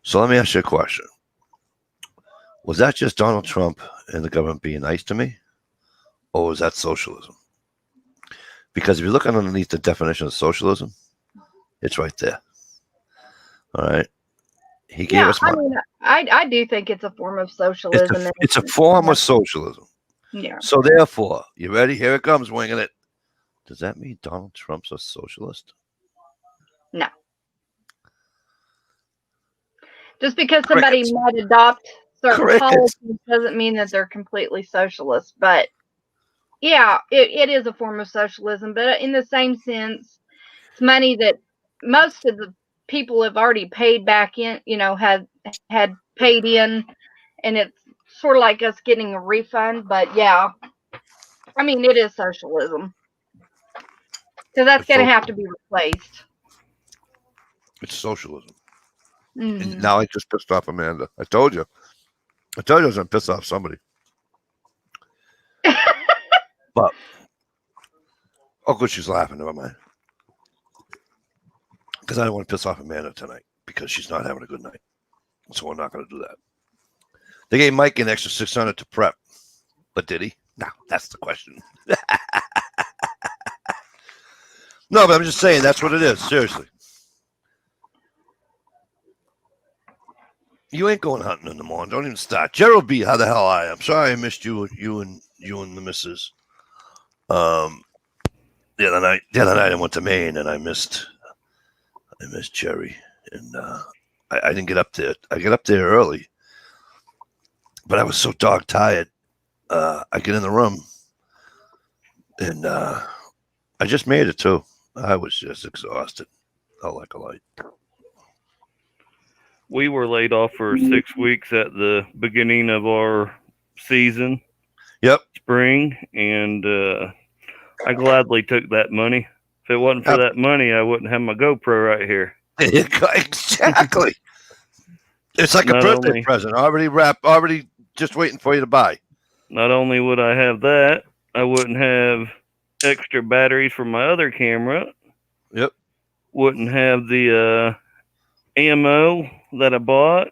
So let me ask you a question. Was that just Donald Trump and the government being nice to me? Or was that socialism? Because if you look underneath the definition of socialism, it's right there. All right. He gave us money. I mean, I do think it's a form of socialism. It's a form of socialism. Yeah. So therefore, you ready? Here it comes, winging it. Does that mean Donald Trump's a socialist? No. Just because somebody might adopt certain Crickets. policies doesn't mean that they're completely socialist. But yeah, it is a form of socialism. But in the same sense, it's money that most of the people have already paid back in, had paid in, and it's sort of like us getting a refund. But yeah, I mean, it is socialism. So that's It's going to so- have to be replaced. It's socialism. Mhm. And now I just pissed off Amanda. I told you I was gonna piss off somebody. But oh, good, she's laughing. Never mind. Because I don't want to piss off Amanda tonight because she's not having a good night. So we're not going to do that. They gave Mike an extra 600 to prep, but did he? No, that's the question. No, but I'm just saying that's what it is. Seriously, you ain't going hunting in the morning. Don't even start. Gerald B, how the hell are you? I'm sorry I missed you and the missus. The other night I went to Maine and I missed Jerry, and I didn't get up there. I get up there early, but I was so dog tired. I get in the room, and I just made it too. I was just exhausted. Felt like a light. We were laid off for 6 weeks at the beginning of our season, Yep. spring, and I gladly took that money. If it wasn't for that money, I wouldn't have my GoPro right here. Exactly. It's like a Not birthday only- present, already wrapped, already just waiting for you to buy. Not only would I have that, I wouldn't have extra batteries for my other camera. Yep. Wouldn't have the ammo that I bought.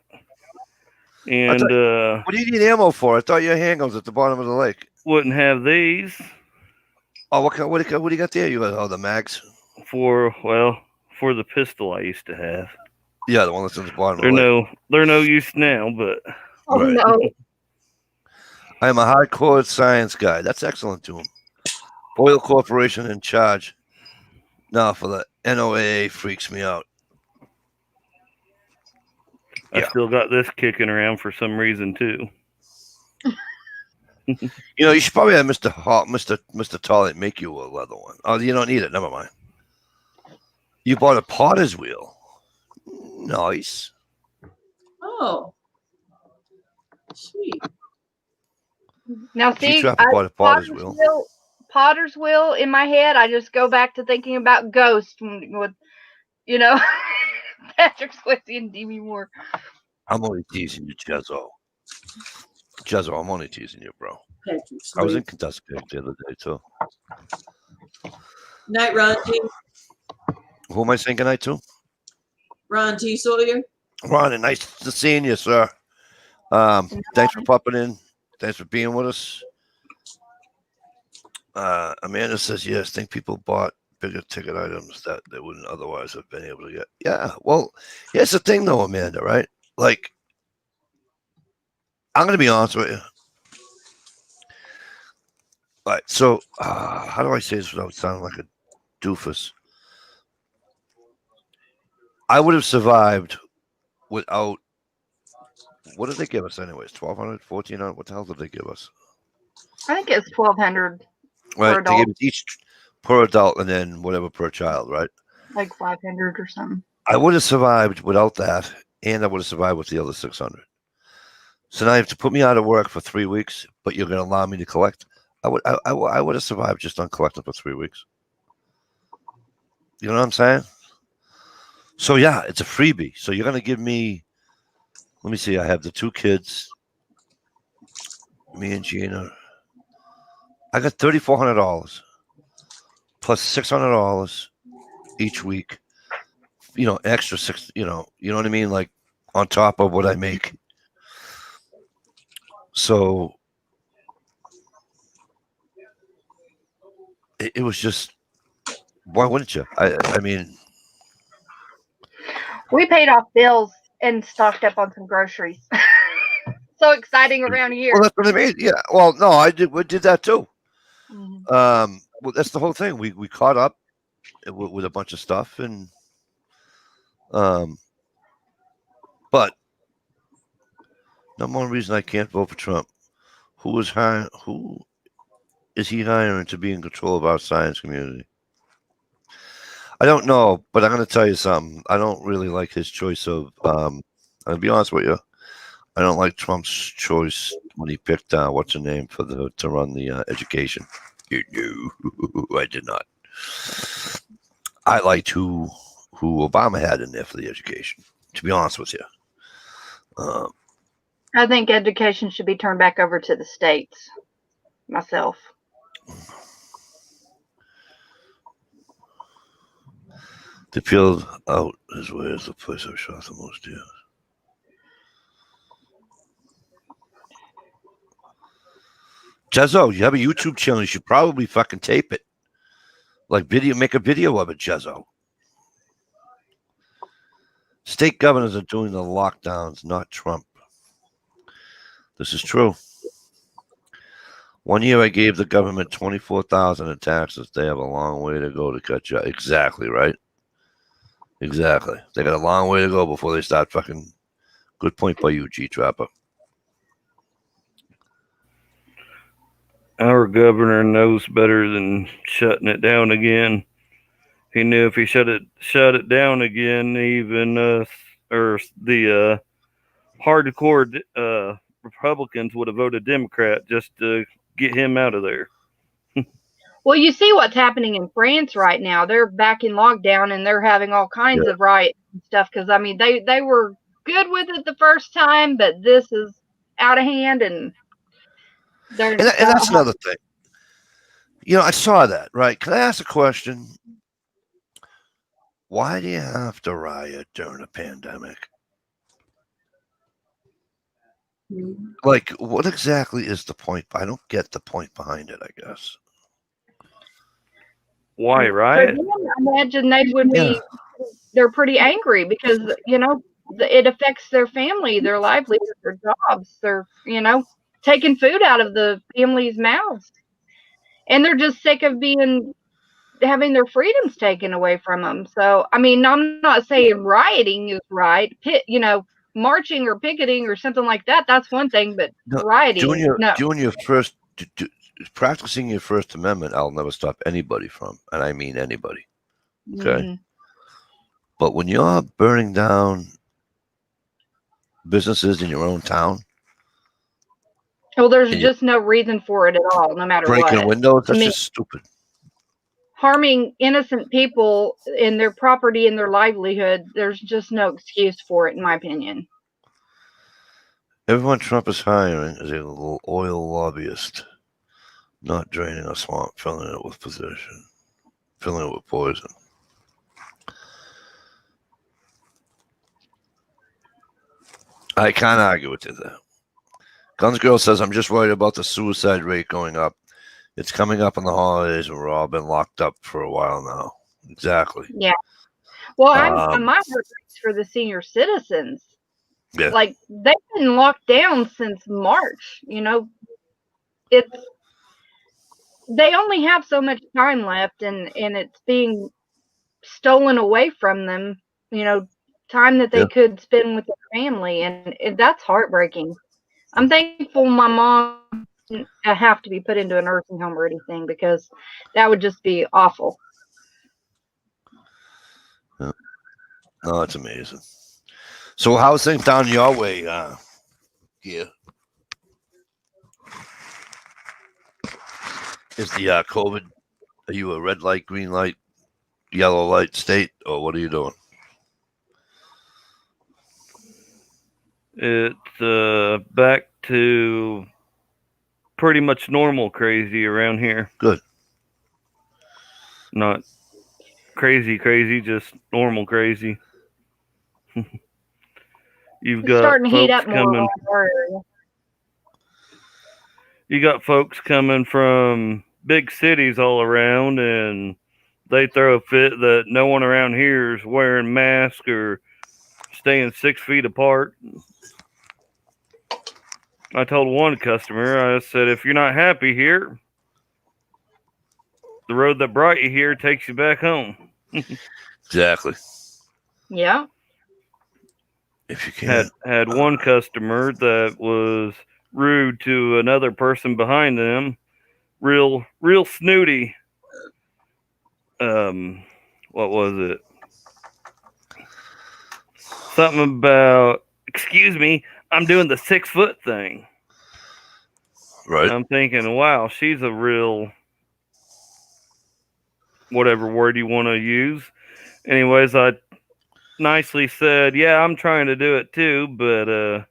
And What do you need ammo for? I thought your handguns at the bottom of the lake. wouldn't have these Oh, what do you got there? You got the mags. for the pistol I used to have. Yeah, the one that's at the bottom They're of the lake. no use now, but Oh Right. no. I am a hardcore science guy. That's excellent to him. Oil Corporation in charge. Now for the NOAA freaks me out. I Yeah. still got this kicking around for some reason too. You know, you should probably have Mr. Tollett make you a leather one. Oh, you don't need it. Never mind. You bought a potter's wheel. Nice. Oh. Sweet. Now see, She bought a potter's wheel. Potter's wheel in my head. I just go back to thinking about Ghost with, Patrick Swayze and Demi Moore. I'm only teasing you, Jezzo. Jezzo, I'm only teasing you, bro. Patrick I was in Swayze. Kentucky the other day, too. Night, Ron T. Who am I saying goodnight to? Ron T. Sawyer. Ron, nice to seeing you, sir. Thanks for popping in. Thanks for being with us. Amanda says, yes, think people bought bigger ticket items that they wouldn't otherwise have been able to get. Yeah, well, here's the thing, though, Amanda, right? Like, I'm going to be honest with you. All right, so how do I say this without sounding like a doofus? I would have survived without, what did they give us anyways? 1,200, 1,400? What the hell did they give us? I think it's 1,200, Right, they adult. gave us each per adult and then whatever per child, right? like 500 or something. I would have survived without that, and I would have survived with the other 600. So now you have to put me out of work for 3 weeks, but you're going to allow me to collect. I would have survived just on collecting for 3 weeks. You know what I'm saying? So yeah, it's a freebie. So you're going to give me. Let me see. I have the 2 kids. Me and Gina. I got $3,400 plus $600 each week. Extra 6. You know what I mean? Like on top of what I make. So it was just, why wouldn't you? I mean, We paid off bills and stocked up on some groceries. So exciting around here. well, that's what I mean. Yeah. Well, no, we did that too. Mhm. Well, that's the whole thing. We caught up with a bunch of stuff, and but Number one reason I can't vote for Trump. Who is he hiring to be in control of our science community? I don't know, but I'm going to tell you something. I don't really like his choice of. I'll be honest with you. I don't like Trump's choice when he picked what's her name to run the education. No, I did not. I liked who Obama had in there for the education. To be honest with you, I think education should be turned back over to the states. Myself. the field out is where is the place I've shot the most deer. Jezzo, you have a YouTube channel. You should probably fucking tape it. Like make a video of it, Jezzo. State governors are doing the lockdowns, not Trump. This is true. One year I gave the government $24,000 in taxes. They have a long way to go to cut you. Exactly, right? Exactly. They got a long way to go before they start fucking. Good point by you, G-Trapper. Our governor knows better than shutting it down again. He knew if he shut it down again, even or the hardcore Republicans would have voted Democrat just to get him out of there. Well, you see what's happening in France right now. They're back in lockdown and they're having all kinds of riots and stuff. Because I mean, they were good with it the first time, but this is out of hand and and that's another thing. You know, I saw that, right? Can I ask a question? Why do you have to riot during a pandemic? Like, what exactly is the point? I don't get the point behind it, I guess. Why riot? I imagine they would be, they're pretty angry because, you know, it affects their family, their livelihood, their jobs. They're, you know, taking food out of the family's mouths. And they're just sick of having their freedoms taken away from them. So, I mean, I'm not saying rioting is right. You know, marching or picketing or something like that, that's one thing, but rioting, practicing your First Amendment, I'll never stop anybody from, and I mean anybody. Okay? Mm-hmm. But when you're burning down businesses in your own town, well, there's just no reason for it at all, no matter what. Breaking windows, that's just stupid. Harming innocent people in their property and their livelihood, there's just no excuse for it, in my opinion. Everyone Trump is hiring is a little oil lobbyist, not draining a swamp, filling it with poison. I can't argue with you there. Guns Girl says, I'm just worried about the suicide rate going up. It's coming up on the holidays and we're all been locked up for a while now. Exactly. Yeah. Well, my heart breaks for the senior citizens. Yeah. Like, they've been locked down since March. You know, they only have so much time left and it's being stolen away from them, you know, time that they could spend with their family. And that's heartbreaking. I'm thankful my mom didn't have to be put into a nursing home or anything because that would just be awful. Yeah. No, it's amazing. So how's things down your way here? Is the COVID, are you a red light, green light, yellow light state, or what are you doing? It's back to pretty much normal crazy around here. Good. Not crazy, just normal crazy. You've got starting to heat up coming. You got folks coming from big cities all around, and they throw a fit that no one around here is wearing masks or staying 6 feet apart. I told one customer, I said, if you're not happy here, the road that brought you here takes you back home. Exactly. Yeah. If you can. had one customer that was rude to another person behind them, real snooty. What was it? Something about, excuse me, I'm doing the 6 foot thing. Right. I'm thinking, wow, she's a real, whatever word you want to use. Anyways, I nicely said, yeah, I'm trying to do it too, but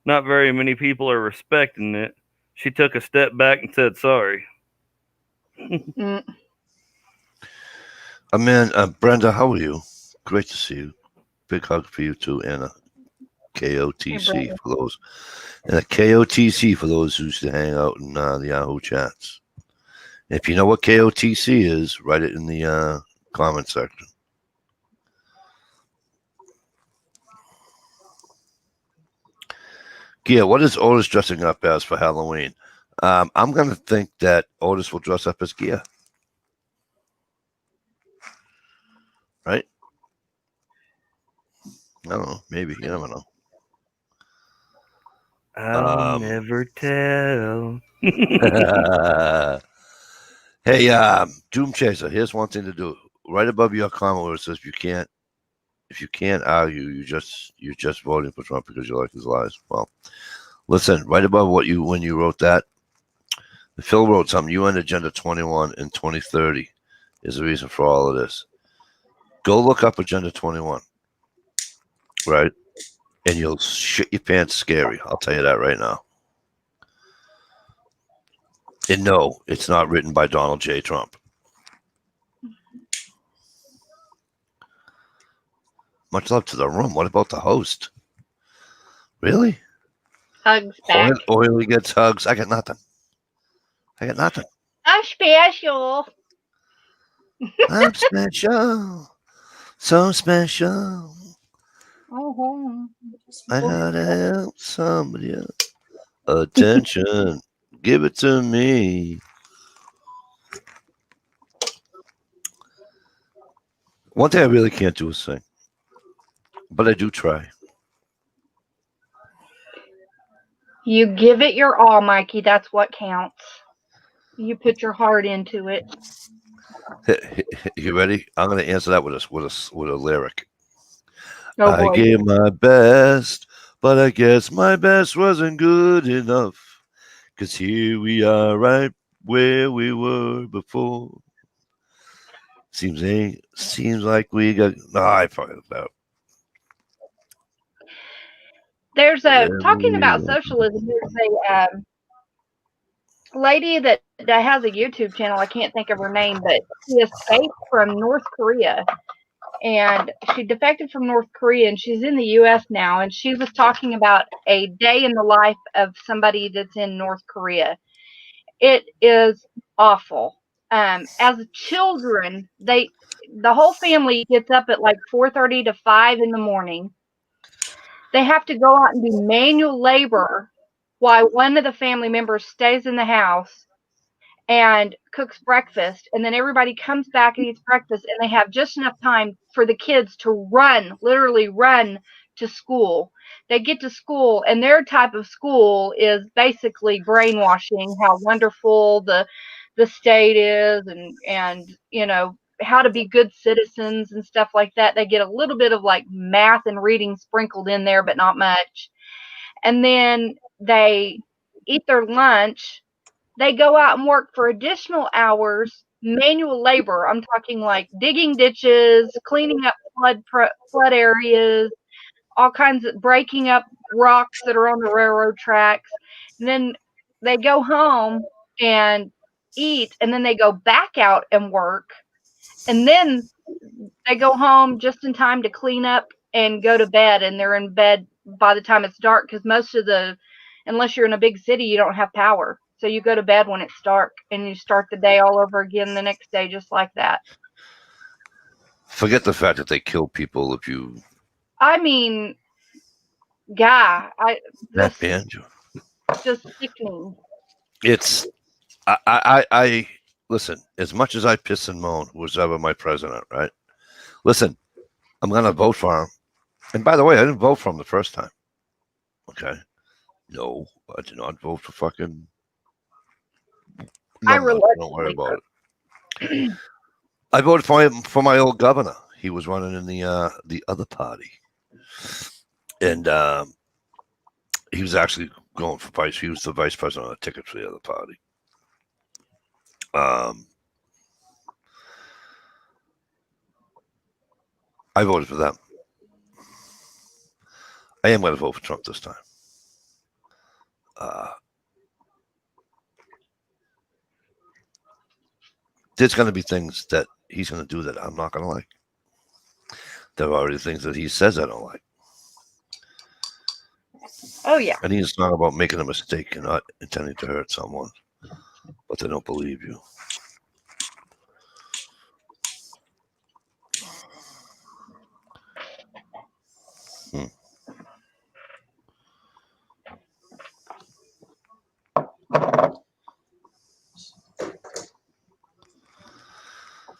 not very many people are respecting it. She took a step back and said sorry. Mm. Man, Brenda, how are you? Great to see you. Big hug for you too, Anna. KOTC Hey, for those, and a KOTC for those who used to hang out in the Yahoo chats. If you know what KOTC is, write it in the comment section. Gia, what is Otis dressing up as for Halloween? I'm going to think that Otis will dress up as Gia. Right? I don't know. Maybe. You never know. I'll never tell. Hey, Doom Chaser, here's one thing to do. Right above your comment where it says if you can't argue, you're just voting for Trump because you like his lies. Well, listen, right above when you wrote that, Phil wrote something. UN Agenda 21 in 2030 is the reason for all of this. Go look up Agenda 21, right? And you'll shit your pants scary. I'll tell you that right now. And no, it's not written by Donald J. Trump. Much love to the room. What about the host? Really? Hugs back. Oily gets hugs. I got nothing. I'm special. I'm special. So special. Oh, I gotta help somebody else. Attention. Give it to me. One thing I really can't do is sing. But I do try. you give it your all, Mikey. That's what counts. You put your heart into it. You ready? I'm going to answer that with a lyric. Oh I boy. gave my best, but I guess my best wasn't good enough. 'Cause here we are right where we were before. Seems like we got... No, I fucking about. There's Whatever talking we about want. socialism. There's a lady that has a YouTube channel. I can't think of her name, but she escaped from North Korea, and she defected from North Korea, and she's in the U.S. now. And she was talking about a day in the life of somebody that's in North Korea. It is awful. As children, the whole family gets up at like 4:30 to 5 in the morning. They have to go out and do manual labor while one of the family members stays in the house and cooks breakfast. And then everybody comes back and eats breakfast, and they have just enough time for the kids to literally run to school. They get to school, and their type of school is basically brainwashing how wonderful the state is, and how to be good citizens and stuff like that. They get a little bit of like math and reading sprinkled in there, but not much. And then they eat their lunch. They go out and work for additional hours, manual labor. I'm talking like digging ditches, cleaning up flood areas, all kinds of breaking up rocks that are on the railroad tracks. And then they go home and eat, and then they go back out and work. And then they go home just in time to clean up and go to bed, and they're in bed by the time it's dark, because unless you're in a big city, you don't have power. So you go to bed when it's dark, and you start the day all over again the next day, just like that. Forget the fact that they kill people if you... I mean, That banjo. Just sickening. It's... I listen, as much as I piss and moan who's ever my president, right? Listen, I'm going to vote for him. And by the way, I didn't vote for him the first time. Okay. No, I did not vote for fucking. I Don't worry about it. I voted for him for my old governor. He was running in the other party, and he was actually going for vice. He was the vice president on the ticket for the other party. I voted for them. I am going to vote for Trump this time. There's going to be things that he's going to do that I'm not going to like. There are already things that he says I don't like. Oh yeah. And he's not about making a mistake and not intending to hurt someone, but they don't believe you.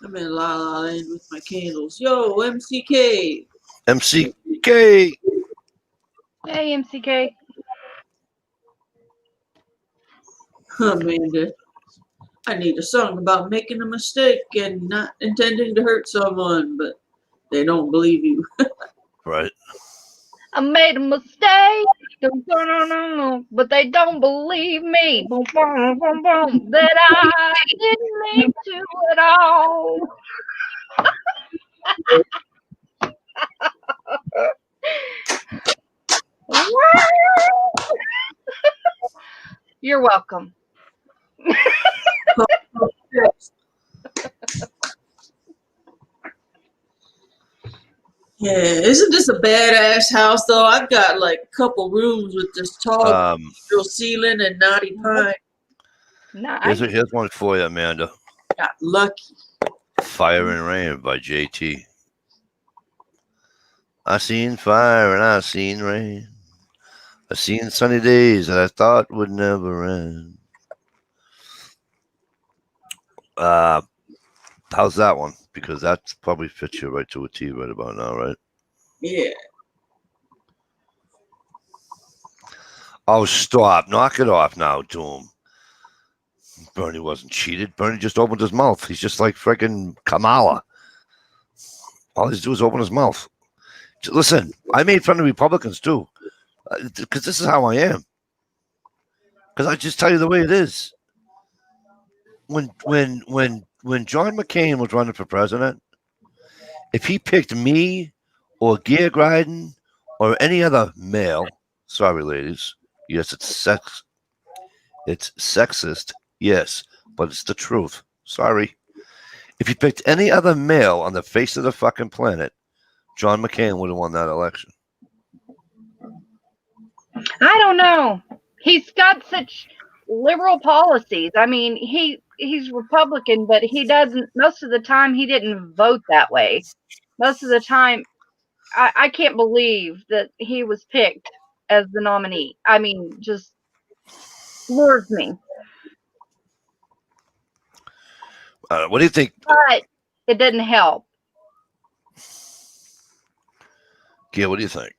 I'm in La La Land with my candles. Yo, MCK. MCK. Hey, MCK. Amanda, I need a song about making a mistake and not intending to hurt someone, but they don't believe you. Right. I made a mistake, but they don't believe me. Boom, boom, boom, boom, that I didn't mean to at all. You're welcome. Yeah, isn't this a badass house though? I've got like a couple rooms with this tall real ceiling and knotty pine. Nice. Here's one for you, Amanda. Got lucky. Fire and Rain by JT. I seen fire and I seen rain. I seen sunny days that I thought would never end. How's that one? Because that probably fits you right to a T right about now, right? Yeah. Oh, stop. Knock it off now, Doom. Bernie wasn't cheated. Bernie just opened his mouth. He's just like freaking Kamala. All he's do is open his mouth. Listen, I made fun of Republicans too. Because this is how I am. Because I just tell you the way it is. When John McCain was running for president, if he picked me or Gear Gryden or any other male, sorry ladies, yes, it's sexist, yes, but it's the truth. Sorry. If he picked any other male on the face of the fucking planet, John McCain would have won that election. I don't know. He's got such liberal policies. I mean, he's Republican, but he doesn't. Most of the time, he didn't vote that way. Most of the time, I can't believe that he was picked as the nominee. I mean, just floors me. What do you think? But it didn't help. Gail, what do you think?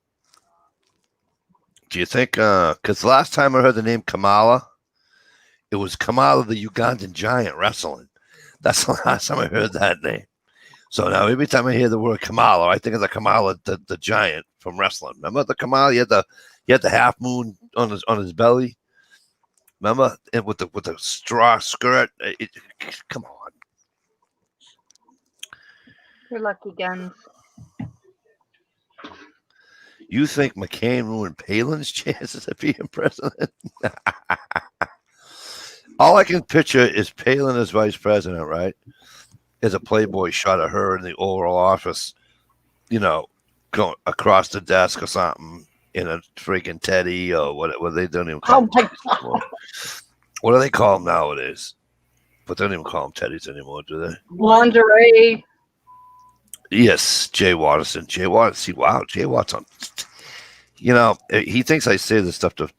Do you think, because last time I heard the name Kamala, it was Kamala the Ugandan giant wrestling. That's the last time I heard that name. So now every time I hear the word Kamala, I think of the Kamala the giant from wrestling. Remember the Kamala? He had the half moon on his belly. Remember? And with the straw skirt. Come on. You're lucky, Guns. You think McCain ruined Palin's chances of being president? All I can picture is Palin as vice president, right? As a Playboy shot of her in the Oval Office, going across the desk or something in a freaking teddy or what they don't even call them. What do they call them nowadays? But they don't even call them teddies anymore, do they? Lingerie. Yes, Jay Watterson. Jay Watterson. See, wow, Jay Watterson. He thinks I say this stuff to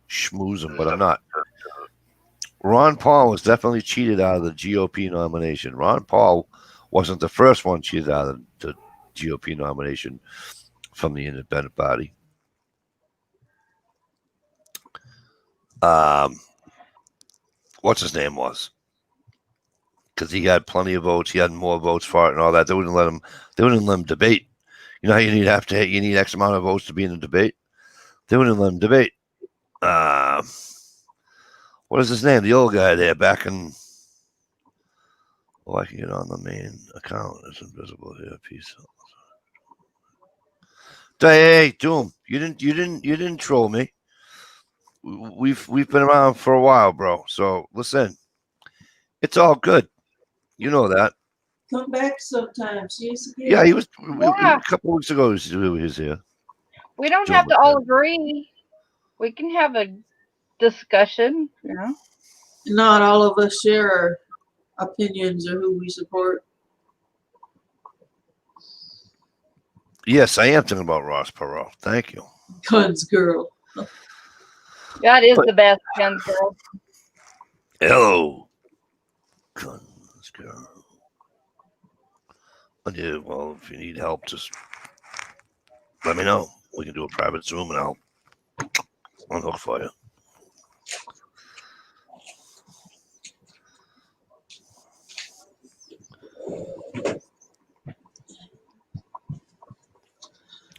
schmooze him, but I'm not. Ron Paul was definitely cheated out of the GOP nomination. Ron Paul wasn't the first one cheated out of the GOP nomination from the independent body. What's his name was? Because he had plenty of votes. He had more votes for it and all that. They wouldn't let him. They wouldn't let him debate. You know how you need X amount of votes to be in a debate. They wouldn't let him debate. What is his name? The old guy there back in. Oh, I can get on the main account. It's invisible here. Peace. Hey, Doom! You didn't troll me. We've been around for a while, bro. So listen, it's all good. You know that. Come back sometimes. Yes, Yeah, he was Yeah. a couple weeks ago. He was here. We don't Doing have to what all that- agree. We can have a discussion, you know. Not all of us share our opinions or who we support. Yes, I am thinking about Ross Perot. Thank you. Guns girl. That is But- the best, guns girl. Hello, guns girl. Yeah, well, if you need help, just let me know. We can do a private Zoom, and I'll unhook for you.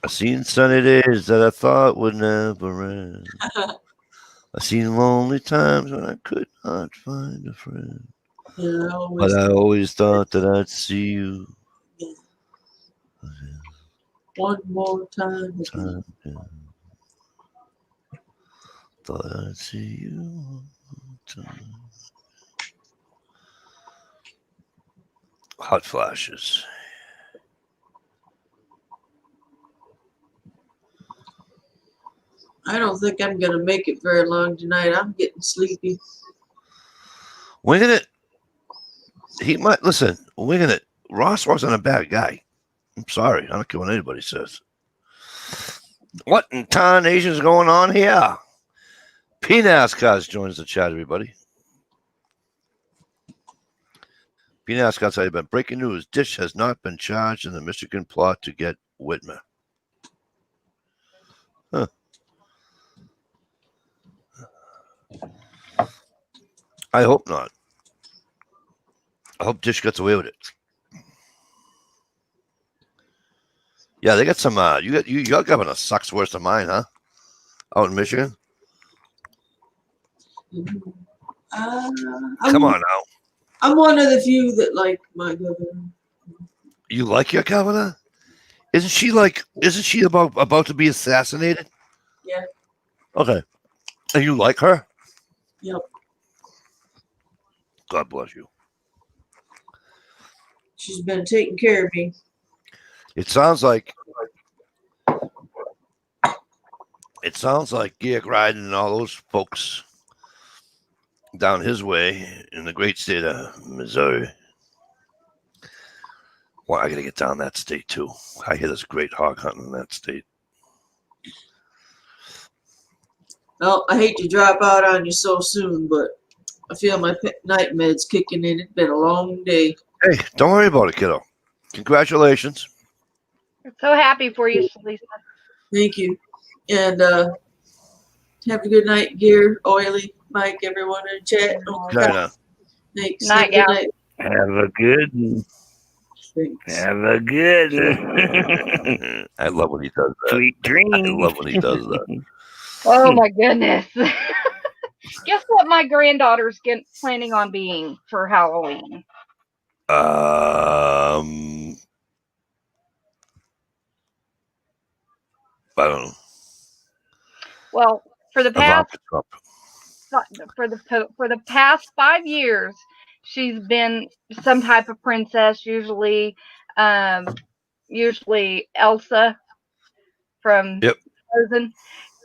I seen sunny days that I thought would never end. I seen lonely times when I could not find a friend. Yeah, But I always thought that I'd see you. one more time. Time, yeah. Thought I'd see you one more time. Hot flashes. I don't think I'm gonna make it very long tonight. I'm getting sleepy. Winging it. He might listen. Winging it. Ross wasn't a bad guy. I'm sorry. I don't care what anybody says. What in tarnation is going on here? PNASCAR joins the chat, everybody. PNASCAR's how you been. Breaking news. Dish has not been charged in the Michigan plot to get Whitmer. Huh. I hope not. I hope Dish gets away with it. Yeah, they got some. Your governor sucks worse than mine, huh? Out in Michigan. Come on now. I'm one of the few that like my governor. You like your governor? Isn't she about to be assassinated? Yeah. Okay. And you like her? Yep. God bless you. She's been taking care of me. It sounds like Georg Ryden and all those folks down his way in the great state of Missouri. Well, I gotta get down that state too. I hear there's great hog hunting in that state. Well, I hate to drop out on you so soon, but I feel my night meds kicking in. It's been a long day. Hey, don't worry about it, kiddo. Congratulations. So happy for you, Lisa. Thank you. And have a good night, Gear, Oily, Mike, everyone in the chat. China. Thanks. Night, Have a gal. good Have a good one. Thanks. Have a good one. I love when he does that. Sweet dreams. I love when he does that. Oh my goodness. Guess what my granddaughter's planning on being for Halloween? I don't know. Well, for the past Ivanka Trump. for the past 5 years, she's been some type of princess, usually Elsa from Yep. Frozen.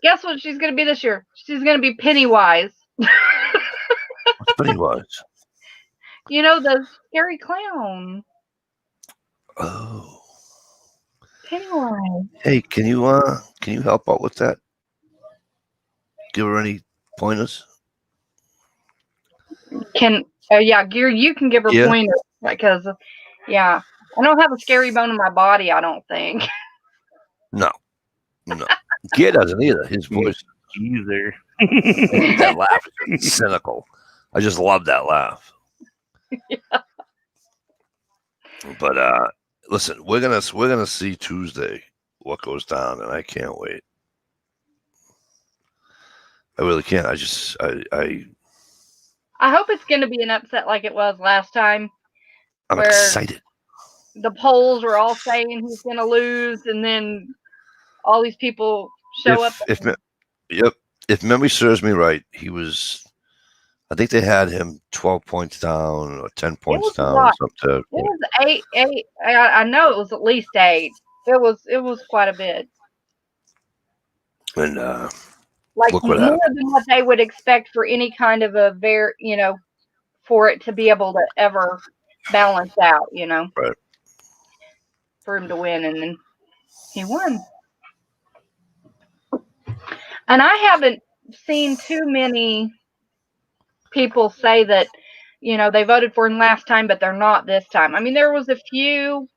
Guess what she's going to be this year? She's going to be Pennywise. What's Pennywise? You know, the scary clown. Oh. Pennywise. Hey, can you help out with that? Give her any pointers? Yeah, Gear, you can give her Yeah. pointers because, yeah, I don't have a scary bone in my body, I don't think. No. Gear doesn't either. His voice, Either. that laugh is cynical. I just love that laugh. Yeah. But listen, we're gonna see Tuesday what goes down, and I can't wait. I really can't. I hope it's going to be an upset like it was last time. I'm Where- excited. The polls were all saying he's going to lose, and then all these people show up. If memory serves me right, he was. I think they had him 12 points down or 10 points was a down or lot. something. It was eight. I know it was at least 8. It was quite a bit. And Like Look what more happened. than what they would expect for any kind of a for it to be able to ever balance out, Right. for him to win, and then he won. And I haven't seen too many people say that, they voted for him last time, but they're not this time. I mean, there was a few,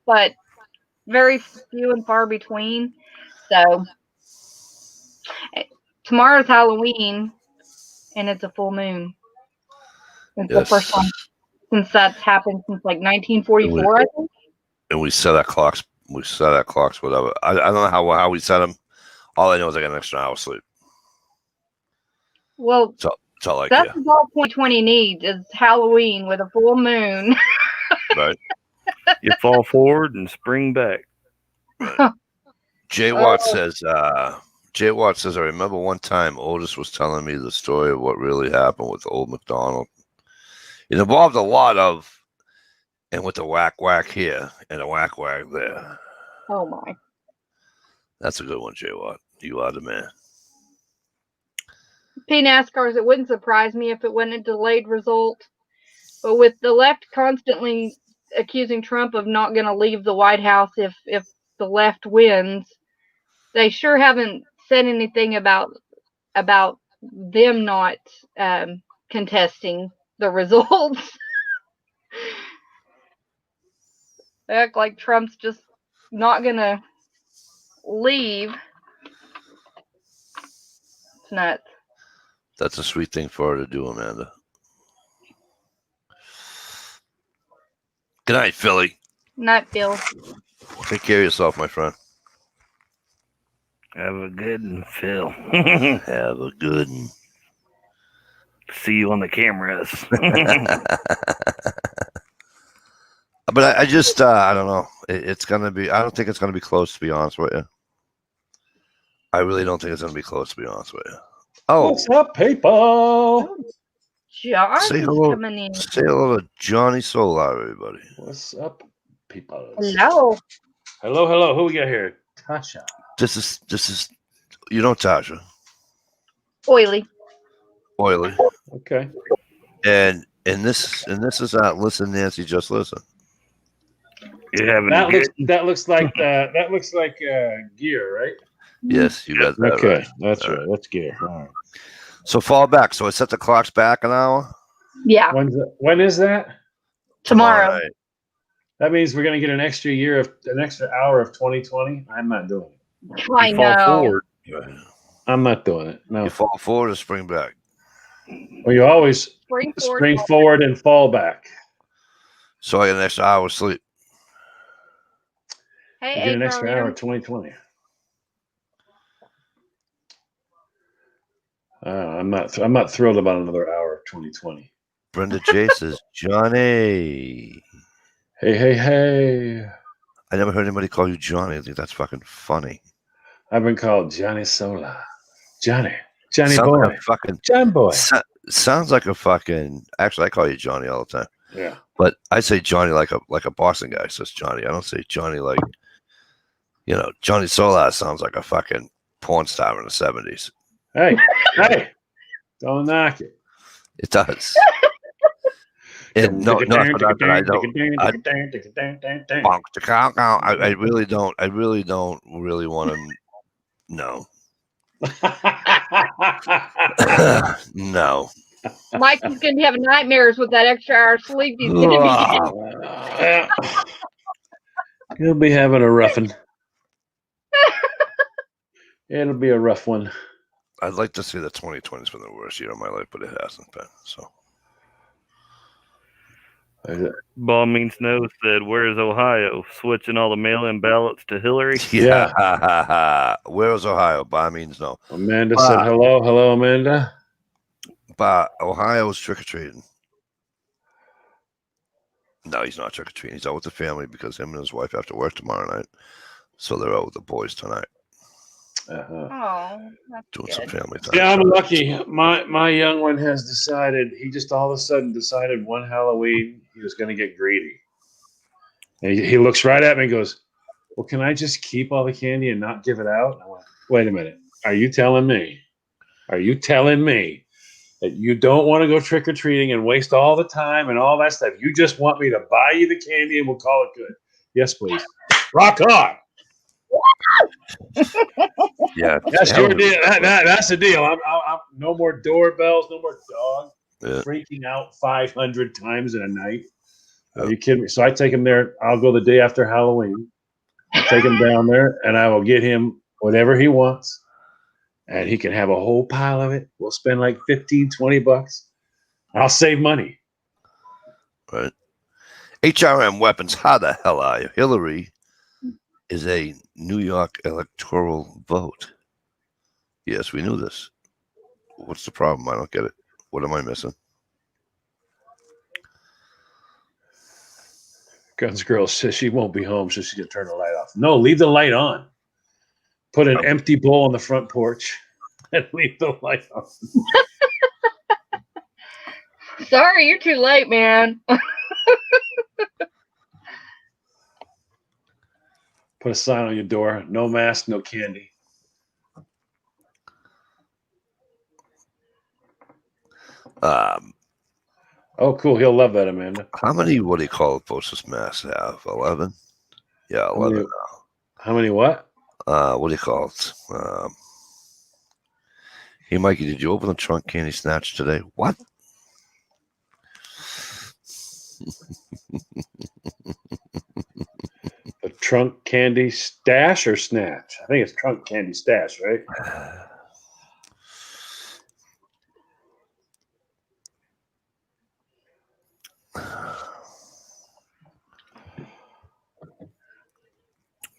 but very few and far between. So tomorrow's Halloween, and it's a full moon. It's the first time since that's happened since like 1944, I think. And we set our clocks. Whatever. I don't know how we set them. All I know is I got an extra hour of sleep. Well, That's all I that's care. all 2020 needs is Halloween with a full moon. Right. You fall forward and spring back. Jay Watt says. Jay Watt says, I remember one time Otis was telling me the story of what really happened with Old MacDonald. It involved a lot of, and with the whack whack here and a whack whack there. Oh my. That's a good one, Jay Watt. You are the man. P. NASCAR's, it wouldn't surprise me if it wasn't a delayed result. But with the left constantly accusing Trump of not going to leave the White House if the left wins, they sure haven't said anything about them not contesting the results. They act like Trump's just not going to leave. It's nuts. That's a sweet thing for her to do, Amanda. Good night, Philly. Night, Bill. Take care of yourself, my friend. Have a good one, Phil. Have a good one. See you on the cameras. But I just, I don't know. It's going to be, I don't think it's going to be close, to be honest with you. I really don't think it's going to be close, to be honest with you. Oh, What's up, people? John's Say hello. coming in. say hello to Johnny Solar, everybody. What's up, people? Hello. Hello. Who we got here? Tasha. This is, you know, Tasha, Oily. Oily. Okay. And this is not Listen, Nancy, Just Listen. You having That a good looks like gear, right? Yes, you got that Okay, right. that's right. That's gear. All right. So fall back. So I set the clocks back an hour. Yeah. When is that? Tomorrow. night. That means we're gonna get an extra hour of 2020. I'm not doing it. I you fall know. forward. I'm not doing it. No. You fall forward or spring back. Well, you always Spring forward. spring forward and fall back. So I get an extra hour of sleep. Hey, You get an extra Carolina. hour of 2020. I'm not thrilled about another hour of 2020. Brenda J says, Johnny. Hey. I never heard anybody call you Johnny. I think that's fucking funny. I've been called Johnny Sola. Johnny Sounds boy. like a fucking John boy. sounds like a fucking. Actually, I call you Johnny all the time. Yeah. But I say Johnny like a Boston guy says Johnny. I don't say Johnny like, Johnny Solar sounds like a fucking porn star in the 70s. Hey, don't knock it. It does. And no, not that I don't. I really don't. I really don't really want to. No. No. Mike is going to be having nightmares with that extra hour of sleep he's going to be getting. Yeah. He'll be having a roughing. It'll be a rough one. I'd like to say that 2020 has been the worst year of my life, but it hasn't been. So Ball Means No said, "Where's Ohio? Switching all the mail-in ballots to Hillary." yeah. Where's Ohio? Ba means no. Amanda said hello. Hello, Amanda. Ba Ohio's trick or treating. No, he's not trick or treating. He's out with the family because him and his wife have to work tomorrow night, so they're out with the boys tonight. Oh, that's Doing good. some family time. Yeah, I'm lucky. My young one has decided. He just all of a sudden decided one Halloween he was going to get greedy. And he looks right at me and goes, "Well, can I just keep all the candy and not give it out?" I went, "Wait a minute. Are you telling me that you don't want to go trick or treating and waste all the time and all that stuff? You just want me to buy you the candy and we'll call it good?" "Yes, please." "Rock on." Yeah, That's your deal. That's the deal. I'm no more doorbells, no more dog freaking out 500 times in a night. Are you kidding me? So I take him there. I'll go the day after Halloween. I'll take him down there, and I will get him whatever he wants, and he can have a whole pile of it. We'll spend like $15-20. I'll save money. Right. HRM Weapons. How the hell are you? Hillary is a New York electoral vote. Yes, we knew this. What's the problem? I don't get it. What am I missing? Guns Girl says she won't be home, so she's going to turn the light off. No, leave the light on. Put an empty bowl on the front porch and leave the light on. Sorry, you're too late, man. Put a sign on your door. No mask, no candy. Oh, cool. He'll love that, Amanda. How many, what do you call it, Posters Mass have? 11? Yeah, 11 How many what? What do you call it? Hey, Mikey, did you open the trunk candy snatch today? What? The trunk candy stash or snatch? I think it's trunk candy stash, right?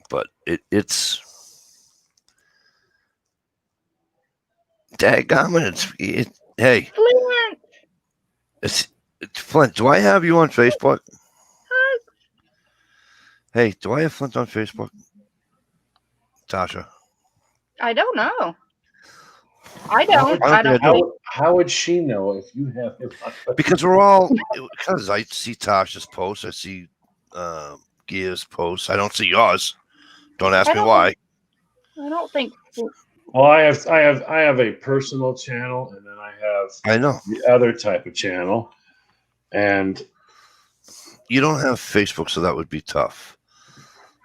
But it's dadgummit, hey, Flint. it's Flint. Do I have you on Facebook? Hey, do I have Flint on Facebook? Tasha. I don't know. I don't. How would she know if you have him on? Because we're all, because I see Tasha's posts, I see Gear's posts. I don't see yours. Don't ask me why. I don't think. Well, I have a personal channel, and then I know the other type of channel, and you don't have Facebook, so that would be tough.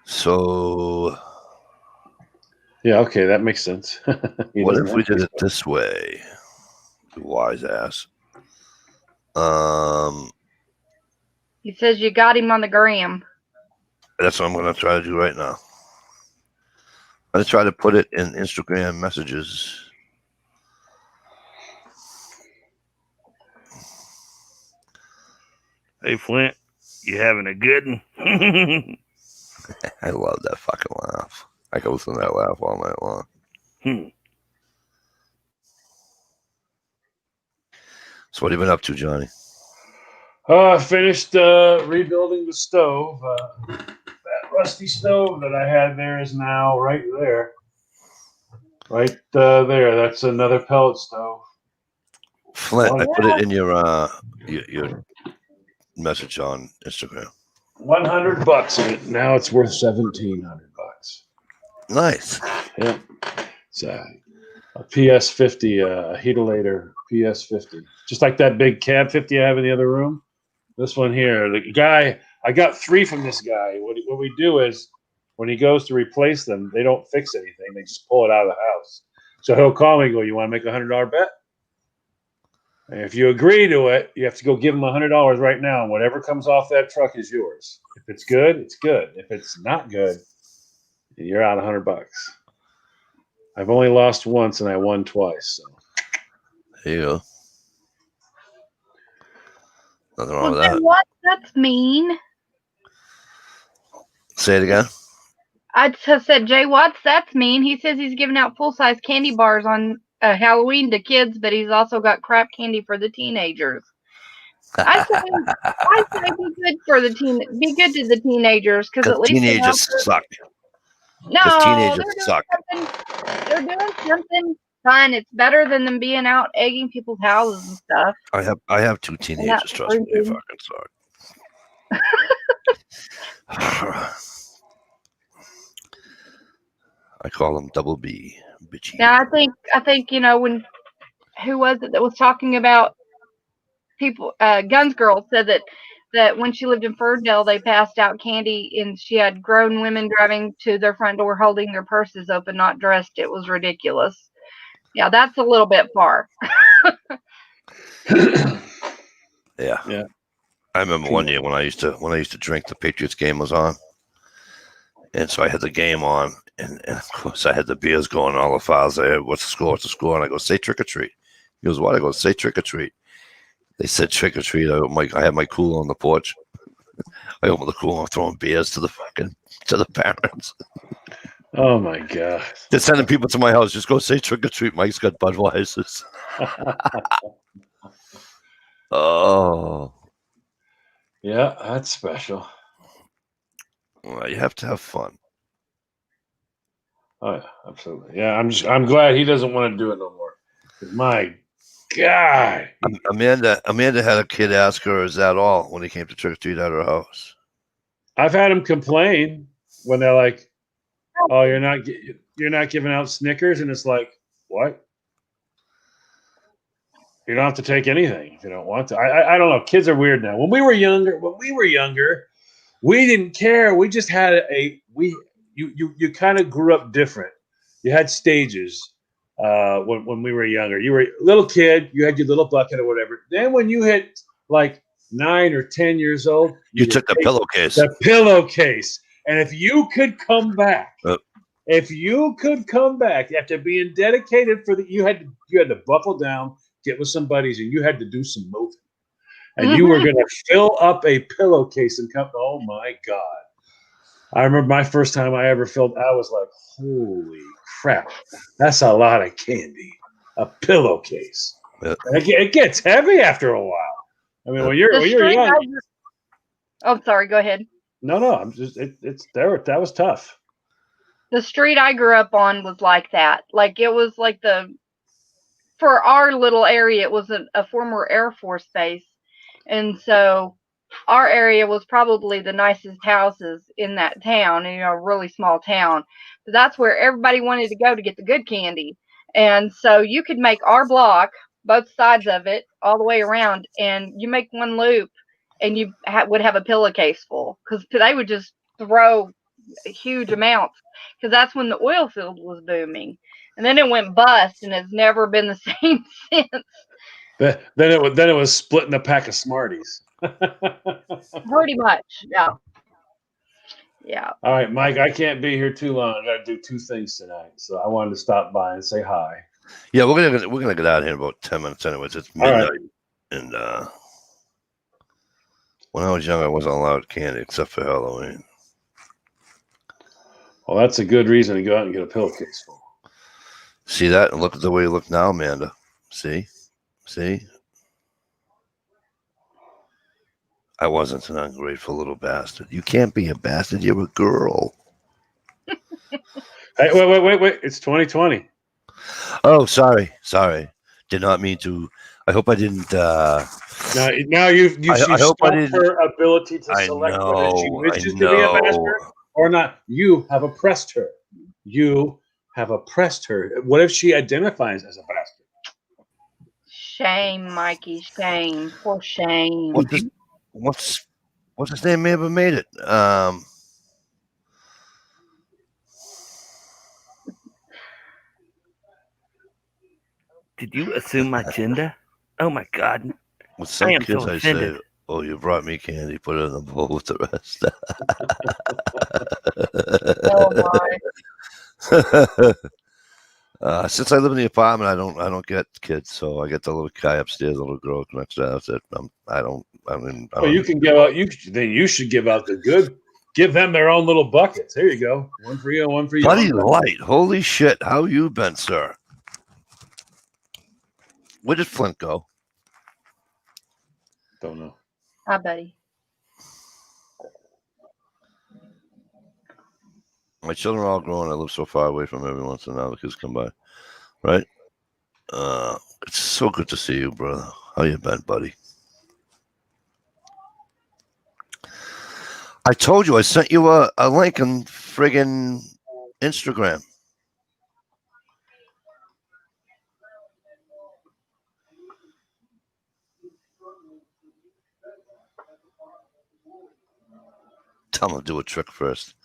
So yeah, okay, that makes sense. What if we did it this way? Wise ass. He says you got him on the gram. That's what I'm going to try to do right now. I'm going to try to put it in Instagram messages. Hey, Flint, you having a good one? I love that fucking laugh. I can listen to that laugh all night long. So what have you been up to, Johnny? I finished rebuilding the stove. That rusty stove that I had there is now right there. Right there. That's another pellet stove. Flint, I put it in your message on Instagram. $100 in it. Now it's worth $1,700. Nice. Yeah. It's a PS50, Heatolator PS50. Just like that big Cab 50 I have in the other room. This one here, the guy, I got 3 from this guy. What we do is when he goes to replace them, they don't fix anything. They just pull it out of the house. So he'll call me and go, "You want to make a $100 bet?" And if you agree to it, you have to go give them $100 right now. And whatever comes off that truck is yours. If it's good, it's good. If it's not good, you're out $100. I've only lost once and I won twice. So. There you go. Nothing wrong Well, with then that. what? That's mean. Say it again. I just said, Jay Watts, that's mean. He says he's giving out full-size candy bars on Halloween to kids, but he's also got crap candy for the teenagers. I say be good for the be good to the teenagers because at least teenagers suck. no, teenagers suck. They're doing something fun. It's better than them being out egging people's houses and stuff. I have 2 teenagers. Trust me, they fucking suck. I call them double B, bitchy. Yeah, I think when who was it that was talking about people? Guns Girl said that when she lived in Ferndale, they passed out candy and she had grown women driving to their front door holding their purses open, not dressed. It was ridiculous. Yeah, that's a little bit far. Yeah. I remember one year when I used to drink, the Patriots game was on, and so I had the game on, and of course I had the beers going. All the files I had, what's the score? What's the score? And I go, say trick or treat. He goes, what? I go, say trick or treat. They said trick or treat. I had my cooler on the porch. I opened the cooler, I'm throwing beers to the parents. Oh my God! They're sending people to my house. Just go say trick or treat. Mike's got Budweisers. Oh. Yeah, that's special. Well, you have to have fun. Oh yeah, absolutely. Yeah, I'm glad he doesn't want to do it no more. My God. Amanda had a kid ask her, "Is that all?" when he came to trick or treat at her house. I've had him complain when they're like, "Oh, you're not giving out Snickers," and it's like, "What? You don't have to take anything if you don't want to." I don't know. Kids are weird now. When we were younger, we didn't care. We just had you kind of grew up different. You had stages when we were younger. You were a little kid. You had your little bucket or whatever. Then when you hit like 9 or 10 years old, You took the pillowcase. The pillowcase. And if you could come back, after being dedicated you had to buckle down, get with some buddies, and you had to do some moving. And you were going to fill up a pillowcase and come. Oh my God! I remember my first time I ever filled. I was like, "Holy crap! That's a lot of candy." A pillowcase. Yeah. And it gets heavy after a while. I mean, when you're young. Oh, sorry. Go ahead. No. I'm just it's there. That was tough. The street I grew up on was like that. Like it was like for our little area, it was a former Air Force base. And so our area was probably the nicest houses in that town, a really small town. But that's where everybody wanted to go to get the good candy. And so you could make our block, both sides of it, all the way around, and you make one loop and you would have a pillowcase full because they would just throw huge amounts because that's when the oil field was booming. And then it went bust and it's never been the same since. Then it was splitting a pack of Smarties. Pretty much, yeah. Yeah. All right, Mike, I can't be here too long. I got to do 2 things tonight, so I wanted to stop by and say hi. Yeah, we're gonna get out of here in about 10 minutes. Anyways, it's midnight, and when I was young, I wasn't allowed candy except for Halloween. Well, that's a good reason to go out and get a pillowcase full. See that, and look at the way you look now, Amanda. See. I wasn't an ungrateful little bastard. You can't be a bastard. You're a girl. Hey, wait. It's 2020. Oh, sorry. Did not mean to. I hope I didn't. Now you've I hope I stopped didn't. her ability to select whether she wishes to be a bastard or not. You have oppressed her. What if she identifies as a bastard? Shame, Mikey. Shame. For shame. What's his name? May have made it. Did you assume my gender? Oh my God. With some I am kids, so I say, offended. "Oh, you brought me candy. Put it in the bowl with the rest." Oh my. Since I live in the apartment, I don't get kids, so I get the little guy upstairs, the little girl next to that's it. I don't. Well, you can give out. Then you should give out the good. Give them their own little buckets. There you go. One for you, one for you. Buddy Light. Holy shit! How you been, sir? Where did Flint go? Don't know. Hi, buddy. My children are all grown. I live so far away from everyone, so now the kids come by. Right? It's so good to see you, brother. How you been, buddy? I told you I sent you a link on friggin' Instagram. Tell them to do a trick first.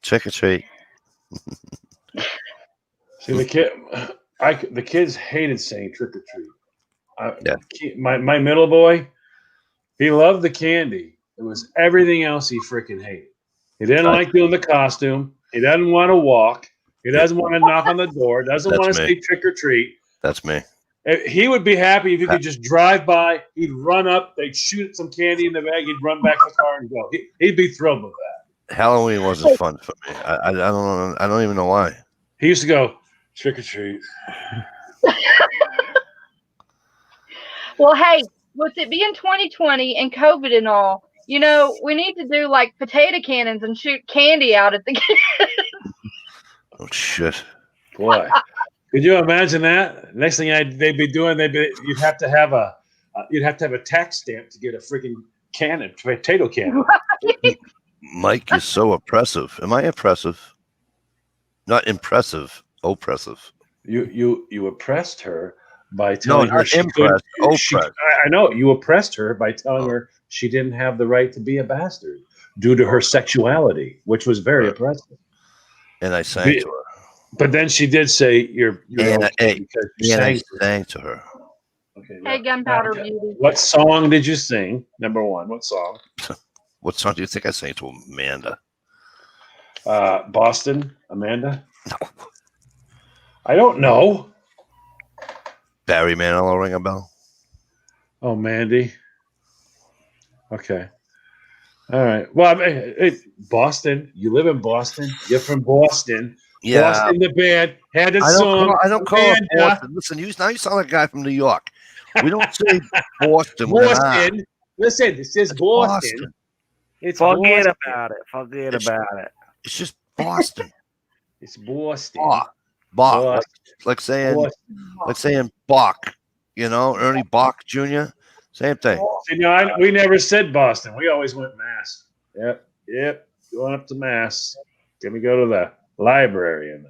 Trick or treat. See the kids hated saying trick or treat. Yeah. My middle boy, he loved the candy. It was everything else he freaking hated. He didn't like doing the costume. He doesn't want to walk. He doesn't want to knock on the door. Doesn't want to say trick or treat. That's me. He would be happy if you could just drive by. He'd run up. They'd shoot some candy in the bag. He'd run back to the car and go. He'd be thrilled with that. Halloween wasn't fun for me. I don't know. I don't even know why. He used to go trick or treat. Well, hey, with it being 2020 and COVID and all, we need to do like potato cannons and shoot candy out at the kids. Oh shit! Boy, could you imagine that? Next thing they'd be doing, you'd have to have a tax stamp to get a freaking cannon, potato cannon. Mike, you're so oppressive. Am I oppressive? Not impressive. Oppressive. You oppressed her by telling her not she impressed. Oppressed. I know you oppressed her by telling her she didn't have the right to be a bastard due to her sexuality, which was very oppressive. And I sang to her. But then she did say you're and okay because you sang to her. Okay. Hey, Gunpowder Beauty. What song did you sing? Number one, what song? What song do you think I sang to Amanda? Boston, Amanda? No. I don't know. Barry Manilow, ring a bell? Oh, Mandy. Okay. All right. Well, I mean, Boston. You live in Boston. You're from Boston. Yeah. Boston, the band had a song. I don't call it Boston. Listen, now you sound like a guy from New York. We don't say Boston. Boston. Listen, this is Boston. It's Forget about it. Forget about it. It's just Boston. It's Boston. Bach. Like saying Bach. Ernie Bach Jr. Same thing. See, no, we never said Boston. We always went Mass. Yep. Going up to Mass. Then we go to the library and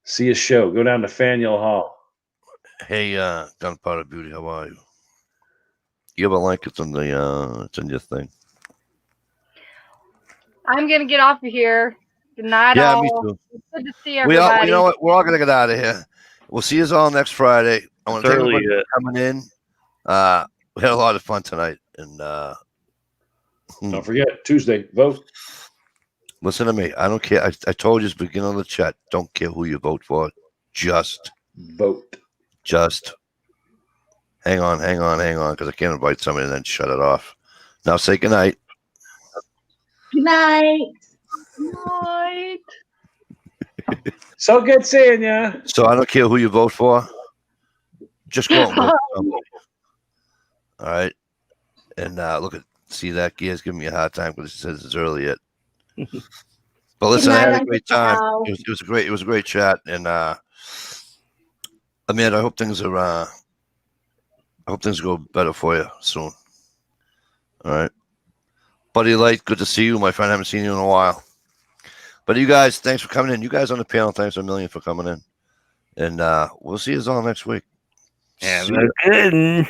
see a show. Go down to Faneuil Hall. Hey, Gunpowder Beauty, how are you? You have a link. It's in your thing. I'm gonna get off of here. Good night, Yeah, all. me too. It's good to see everybody. You know what? We're all gonna get out of here. We'll see you all next Friday. I want to thank everybody for coming in. We had a lot of fun tonight, and don't forget Tuesday vote. Listen to me. I don't care. I told you at the beginning of the chat. Don't care who you vote for. Just vote. Just hang on, because I can't invite somebody and then shut it off. Now say goodnight. Good night. Night. So good seeing you. So I don't care who you vote for. Just go and vote. All right. And see that Gear's giving me a hard time because he says it's early yet. But listen, I had a great time. It was a great chat. And Amanda, I hope things go better for you soon. All right. Buddy Light, good to see you, my friend. I haven't seen you in a while. But you guys, thanks for coming in. You guys on the panel, thanks a million for coming in. And we'll see you all next week. Yeah, good.